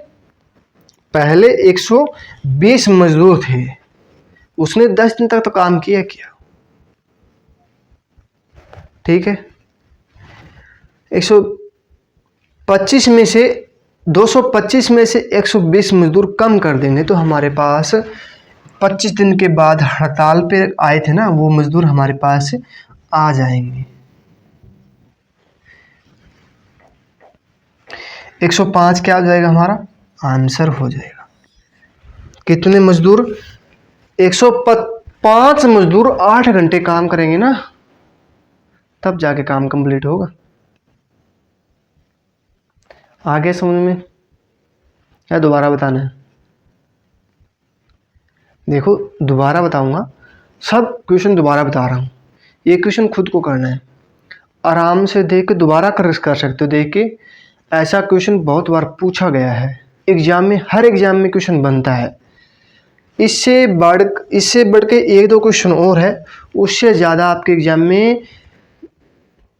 पहले 120 मजदूर थे, उसने 10 दिन तक तो काम किया, ठीक है। 125 में से 225 में से 120 मजदूर कम कर देंगे तो हमारे पास 25 दिन के बाद हड़ताल पे आए थे ना, वो मजदूर हमारे पास आ जाएंगे। 105 क्या हो जाएगा, हमारा आंसर हो जाएगा। कितने मजदूर, 105 मजदूर 8 घंटे काम करेंगे ना, तब जाके काम कंप्लीट होगा। आगे समझ में क्या दोबारा बताना है, देखो दोबारा बताऊंगा, सब क्वेश्चन दोबारा बता रहा हूँ। ये क्वेश्चन खुद को करना है, आराम से देख के दोबारा कर सकते हो। देख के ऐसा क्वेश्चन बहुत बार पूछा गया है एग्जाम में, हर एग्जाम में क्वेश्चन बनता है। इससे बढ़ के 1-2 क्वेश्चन और है, उससे ज़्यादा आपके एग्जाम में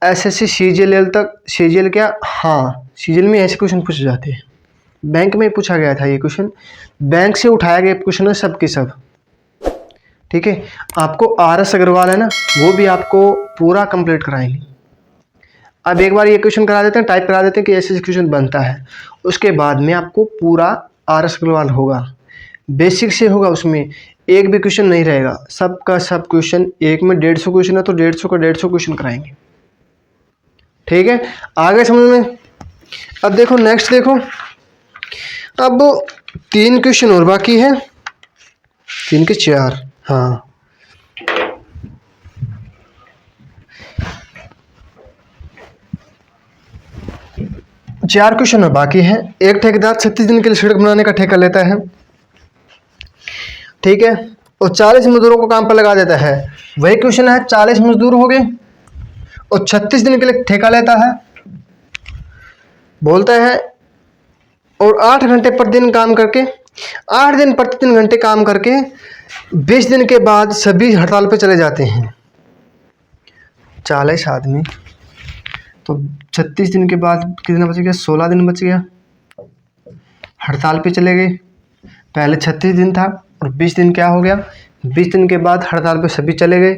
एसएससी सीजीएल तक, सीजीएल क्या, हाँ सीजीएल में ऐसे क्वेश्चन पूछे जाते हैं। बैंक में पूछा गया था ये क्वेश्चन, बैंक से उठाया गया क्वेश्चन है सब के सब, ठीक है। आपको आरएस अग्रवाल है ना, वो भी आपको पूरा कंप्लीट कराएंगे। अब एक बार ये क्वेश्चन करा देते हैं, टाइप करा देते हैं कि ऐसे क्वेश्चन बनता है, उसके बाद में आपको पूरा आरएस अग्रवाल होगा, बेसिक से होगा, उसमें एक भी क्वेश्चन नहीं रहेगा, सबका सब क्वेश्चन। एक में 150 क्वेश्चन है तो 150 का 150 क्वेश्चन कराएंगे, ठीक है। आगे समझ में। अब देखो नेक्स्ट देखो, अब 3 क्वेश्चन और बाकी है, 3 के 4, हाँ 4 क्वेश्चन और बाकी है। एक ठेकेदार 36 दिन के लिए सड़क बनाने का ठेका लेता है, ठीक है, और 40 मजदूरों को काम पर लगा देता है। वही क्वेश्चन है, 40 मजदूर हो गए और 36 दिन के लिए ठेका लेता है, बोलता है, और 8 घंटे पर दिन काम करके, 8 दिन प्रति 3 घंटे काम करके 20 दिन के बाद सभी हड़ताल पे चले जाते हैं। 40 आदमी तो 36 दिन के बाद कितना बच गया, 16 दिन बच गया, हड़ताल पे चले गए। पहले 36 दिन था और 20 दिन क्या हो गया, 20 दिन के बाद हड़ताल पे सभी चले गए,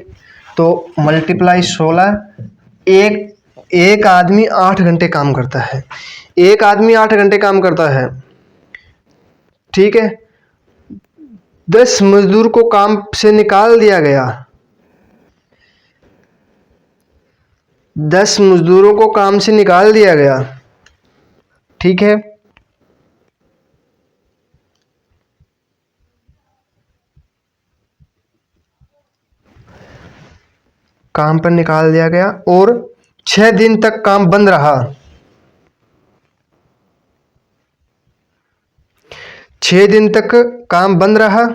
तो मल्टीप्लाई 16। एक आदमी 8 घंटे काम करता है, एक आदमी 8 घंटे काम करता है, ठीक है। 10 मजदूर को काम से निकाल दिया गया, 10 मजदूरों को काम से निकाल दिया गया, ठीक है। काम पर निकाल दिया गया और 6 दिन तक काम बंद रहा, 6 दिन तक काम बंद रहा।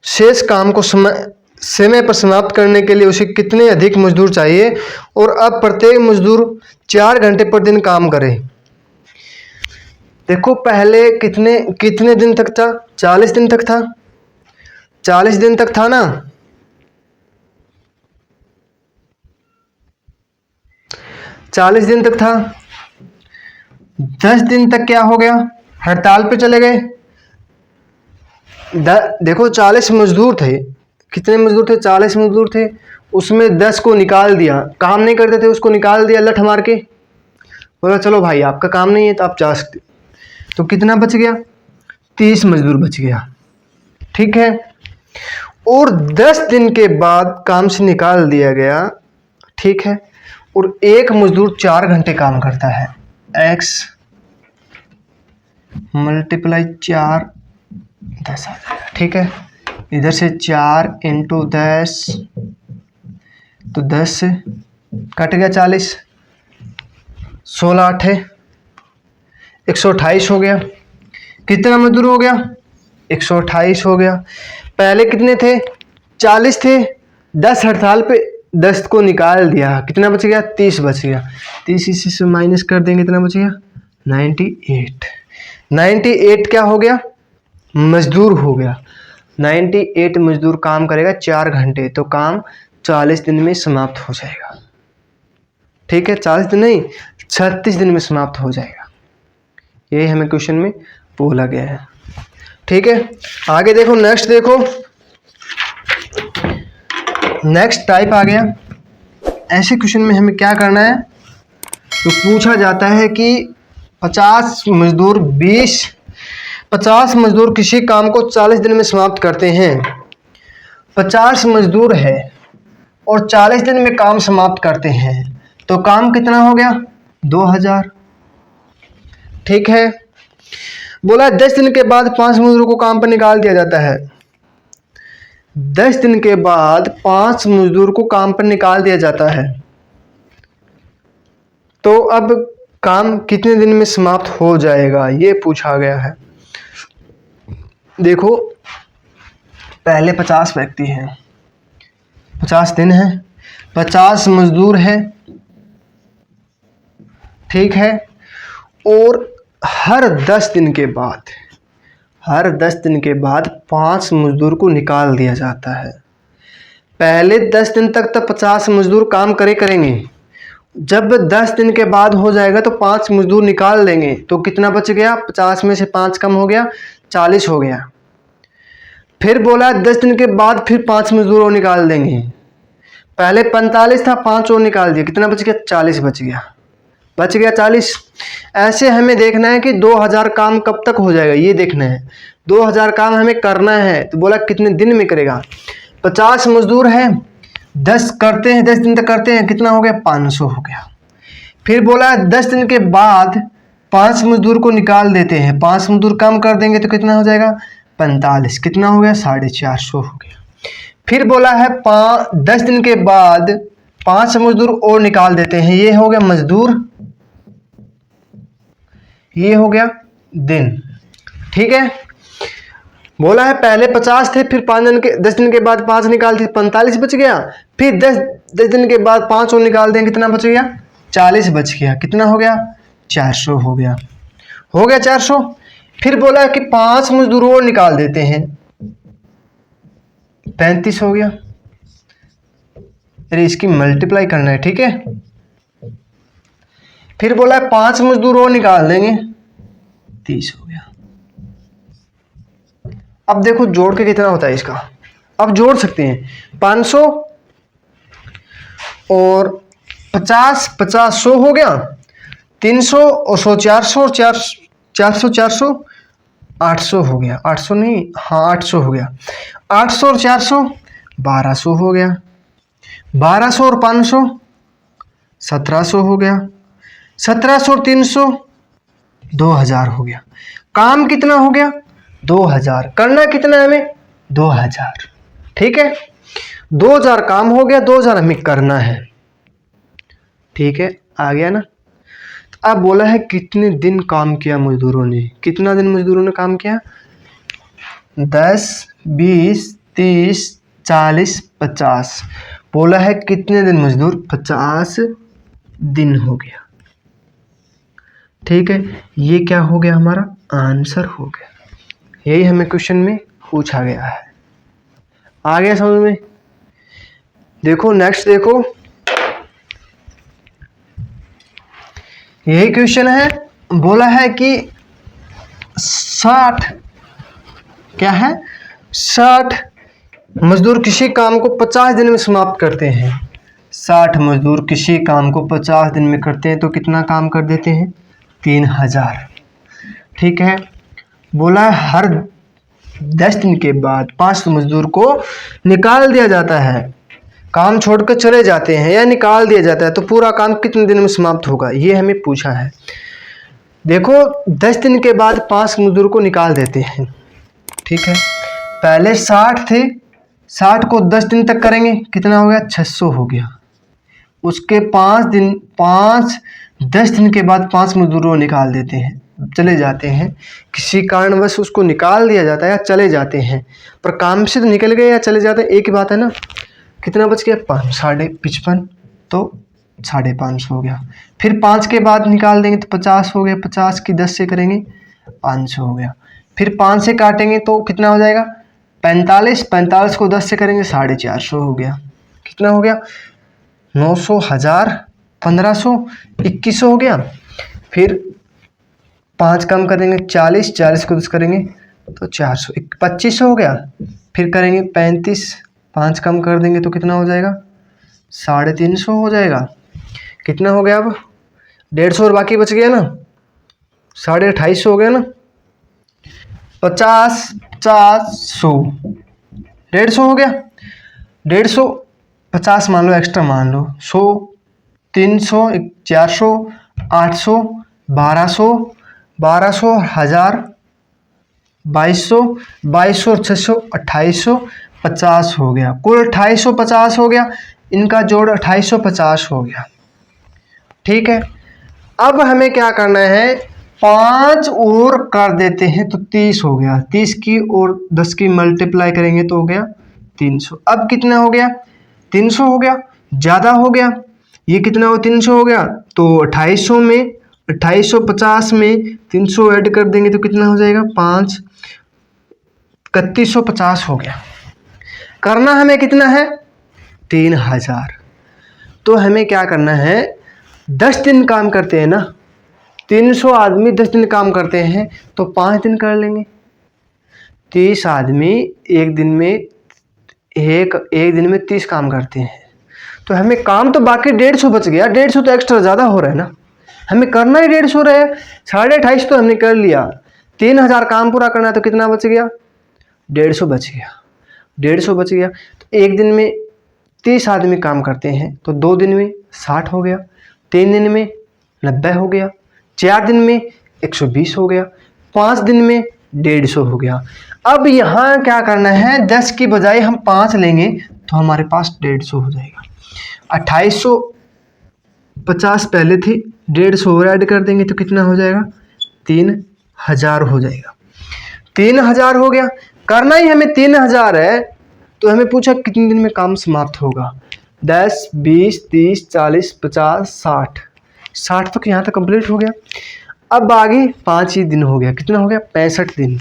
शेष काम को समय पर समाप्त करने के लिए उसे कितने अधिक मजदूर चाहिए और अब प्रत्येक मजदूर 4 घंटे पर दिन काम करे। देखो पहले कितने दिन तक था, 40 दिन तक था, 40 दिन तक था ना, 40 दिन तक था। 10 दिन तक क्या हो गया, हड़ताल पे चले गए। देखो 40 मजदूर थे, कितने मजदूर थे, 40 मजदूर थे, उसमें 10 को निकाल दिया, काम नहीं करते थे उसको निकाल दिया लठ मार के, बोला चलो भाई आपका काम नहीं है तो आप जा सकते। तो कितना बच गया, 30 मजदूर बच गया, ठीक है। और 10 दिन के बाद काम से निकाल दिया गया, ठीक है। और एक मजदूर 4 घंटे काम करता है, x मल्टीप्लाई 4 10 आ जाएगा, ठीक है। इधर से 4 इंटू 10 तो 10 से कट गया 40, 16 8 है 128 हो गया। कितना मजदूर हो गया, 128 हो गया। पहले कितने थे, 40 थे, 10 हड़ताल पे, 10 को निकाल दिया, कितना बच गया, 30 बच गया। 30 इसी से माइनस कर देंगे, कितना बच गया, 98। 98 क्या हो गया, मजदूर हो गया। 98 मजदूर काम करेगा 4 घंटे, तो काम 40 दिन में समाप्त हो जाएगा, ठीक है। 40 दिन नहीं, 36 दिन में समाप्त हो जाएगा। यही हमें क्वेश्चन में बोला गया है, ठीक है। आगे देखो, नेक्स्ट देखो, नेक्स्ट टाइप आ गया। ऐसे क्वेश्चन में हमें क्या करना है, तो पूछा जाता है कि 50 मजदूर किसी काम को 40 दिन में समाप्त करते हैं। 50 मजदूर है और 40 दिन में काम समाप्त करते हैं, तो काम कितना हो गया, 2000, ठीक है। बोला 10 दिन के बाद 5 मजदूरों को काम पर निकाल दिया जाता है। 10 दिन के बाद 5 मजदूर को काम पर निकाल दिया जाता है, तो अब काम कितने दिन में समाप्त हो जाएगा, ये पूछा गया है। देखो पहले 50 व्यक्ति हैं, 50 दिन है, 50 मजदूर है, ठीक है। और हर 10 दिन के बाद 5 मजदूर को निकाल दिया जाता है। पहले 10 दिन तक तो 50 मजदूर काम करेंगे, जब 10 दिन के बाद हो जाएगा तो 5 मजदूर निकाल देंगे, तो कितना बच गया, 50 में से 5 कम हो गया, 40 हो गया। फिर बोला 10 दिन के बाद फिर 5 मजदूर और निकाल देंगे। पहले 45 था, 5 और निकाल दिया, कितना बच गया, 40 बच गया, 40। ऐसे हमें देखना है कि 2000 काम कब तक हो जाएगा, ये देखना है। 2000 काम हमें करना है, तो बोला कितने दिन में करेगा। 50 मजदूर है, 10 करते हैं, 10 दिन तक करते हैं, कितना हो गया, 500 हो गया। फिर बोला 10 दिन के बाद 5 मजदूर को निकाल देते हैं, 5 मजदूर काम कर देंगे तो कितना हो जाएगा, 45, कितना हो गया, 450 हो गया। फिर बोला है 10 दिन के बाद 5 मजदूर और निकाल देते हैं, ये हो गया मजदूर, ये हो गया दिन, ठीक है। बोला है पहले 50 थे, फिर 10 दिन के बाद 5 निकाल दी, 45 बच गया। फिर 10 दिन के बाद 5 और निकाल दें, कितना बच गया, 40 बच गया, कितना हो गया, 400 हो गया, 400। फिर बोला कि 5 मजदूर और निकाल देते हैं, 35 हो गया। अरे इसकी मल्टीप्लाई करना है, ठीक है। फिर बोला 5 मजदूर और निकाल देंगे, 30 हो गया। अब देखो जोड़ के कितना होता है इसका, अब जोड़ सकते हैं 500 और 50 100 हो गया, 300 और 100 400 और 400 800 हो गया, 800 नहीं, हाँ 800 हो गया। 800 और 400 1200 हो गया, 1200 और 500 1700 हो गया, 1700 और 300 2000 हो गया। काम कितना हो गया, 2000। करना कितना है हमें, 2000, ठीक है। 2000 काम हो गया, 2000 हमें करना है, ठीक है। आ गया ना। अब बोला है कितने दिन काम किया मजदूरों ने, कितना दिन मजदूरों ने काम किया, 10 20 30 40 50। बोला है कितने दिन मजदूर, 50 दिन हो गया, ठीक है। ये क्या हो गया, हमारा आंसर हो गया। यही हमें क्वेश्चन में पूछा गया है। आ गया समझ में? देखो नेक्स्ट देखो, यही क्वेश्चन है। बोला है कि 60 क्या है, 60 मजदूर किसी काम को 50 दिन में समाप्त करते हैं। 60 मजदूर किसी काम को 50 दिन में करते हैं तो कितना काम कर देते हैं? 3000। ठीक है। बोला हर 10 दिन के बाद 5 मजदूर को निकाल दिया जाता है, काम छोड़कर चले जाते हैं या निकाल दिया जाता है, तो पूरा काम कितने दिन में समाप्त होगा, ये हमें पूछा है। देखो 10 दिन के बाद 5 मजदूर को निकाल देते हैं। ठीक है, पहले 60 थे, 60 को 10 दिन तक करेंगे, कितना हो गया? 600 हो गया। उसके 10 दिन के बाद 5 मजदूरों को निकाल देते हैं, चले जाते हैं, किसी कारणवश उसको निकाल दिया जाता है या चले जाते हैं, पर काम से तो निकल गए या चले जाते हैं, एक ही बात है ना। कितना बच गया? 55, तो 550 हो गया। फिर 5 के बाद निकाल देंगे तो 50 हो गया, 50 की 10 से करेंगे 500 हो गया। फिर 5 से काटेंगे तो कितना हो जाएगा? 45, 45 को 10 से करेंगे 450 हो गया। कितना हो गया? 900, 1000, 1500, 2100 हो गया। फिर 5 कम कर देंगे 40, 40 को 10 करेंगे तो 400, 2500 हो गया। फिर करेंगे 35, 5 कम कर देंगे तो कितना हो जाएगा? 350 हो जाएगा। कितना हो गया? अब 150 और बाकी बच गया ना, 2850 हो गया ना। 50, 100, 150 हो गया। 150, 50 मान लो, एक्स्ट्रा मान लो, 100, 300, 400, 800, 1200, 1200, 1000, 2200, 2200 और 600, 2850 हो गया। कुल 2850 हो गया, इनका जोड़ 2850 हो गया। ठीक है, अब हमें क्या करना है? 5 और कर देते हैं तो 30 हो गया। 30 की और 10 की मल्टीप्लाई करेंगे तो हो गया 300। अब कितना हो गया? 300 हो गया, ज़्यादा हो गया। ये कितना हो? 300 हो गया, तो 2800 में 2850 में 300 ऐड कर देंगे तो कितना हो जाएगा? 5, 3150 हो गया। करना हमें कितना है? 3000। तो हमें क्या करना है? 10 दिन काम करते हैं ना, 300 आदमी 10 दिन काम करते हैं तो 5 दिन कर लेंगे। 30 आदमी एक दिन में 30 काम करते हैं, तो हमें काम तो बाकी 150 बच गया। 150 तो एक्स्ट्रा ज़्यादा हो रहा है ना, हमें करना ही 150 रहा है। 2850 तो हमने कर लिया, 3000 काम पूरा करना है तो कितना बच गया? 150 बच गया। 150 बच गया तो एक दिन में 30 आदमी काम करते हैं तो 2 दिन में 60 हो गया, 3 दिन में 90 हो गया, 4 दिन में 120 हो गया, 5 दिन में 150 हो गया। अब यहाँ क्या करना है? 10 की बजाय हम 5 लेंगे तो हमारे पास 150 हो जाएगा। 2850 पहले थी, 150 और ऐड कर देंगे तो कितना हो जाएगा? 3000 हो जाएगा। 3000 हो गया। करना ही हमें 3000 है, तो हमें पूछा कितने दिन में काम समाप्त होगा। 10, 20, 30, 40, 50, 60, 60 तक यहाँ तक कंप्लीट हो गया। अब आगे 5 ही दिन हो गया। कितना हो गया? 65 दिन।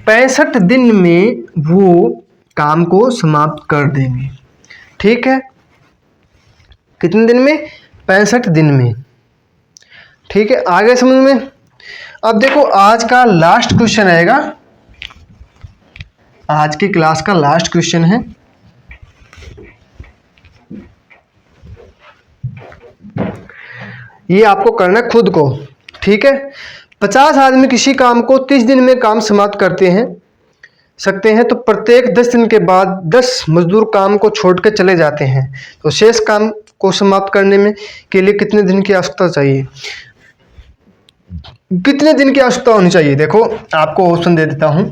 65 दिन में वो काम को समाप्त कर देंगे। ठीक है, कितने दिन में? 65 दिन में। ठीक है, आगे समझ में। अब देखो आज का लास्ट क्वेश्चन आएगा, आज की क्लास का लास्ट क्वेश्चन है। ये आपको करना है खुद को। ठीक है, 50 आदमी किसी काम को 30 दिन में काम समाप्त सकते हैं तो प्रत्येक 10 दिन के बाद 10 मजदूर काम को छोड़ के चले जाते हैं, तो शेष काम को समाप्त करने में के लिए कितने दिन की आवश्यकता चाहिए? कितने दिन की आवश्यकता होनी चाहिए? देखो आपको ऑप्शन दे देता हूं।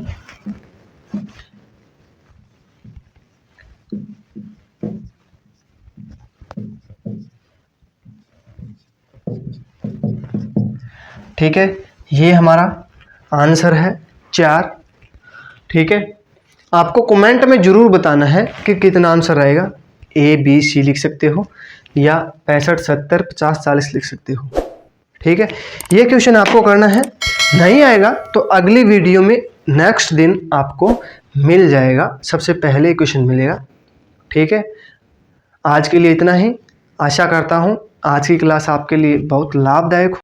ठीक है, ये हमारा आंसर है 4। ठीक है, आपको कमेंट में ज़रूर बताना है कि कितना आंसर रहेगा। A, B, C लिख सकते हो या 65, 70, 50, 40 लिख सकते हो। ठीक है, ये क्वेश्चन आपको करना है। नहीं आएगा तो अगली वीडियो में नेक्स्ट दिन आपको मिल जाएगा, सबसे पहले क्वेश्चन मिलेगा। ठीक है, आज के लिए इतना ही। आशा करता हूँ आज की क्लास आपके लिए बहुत लाभदायक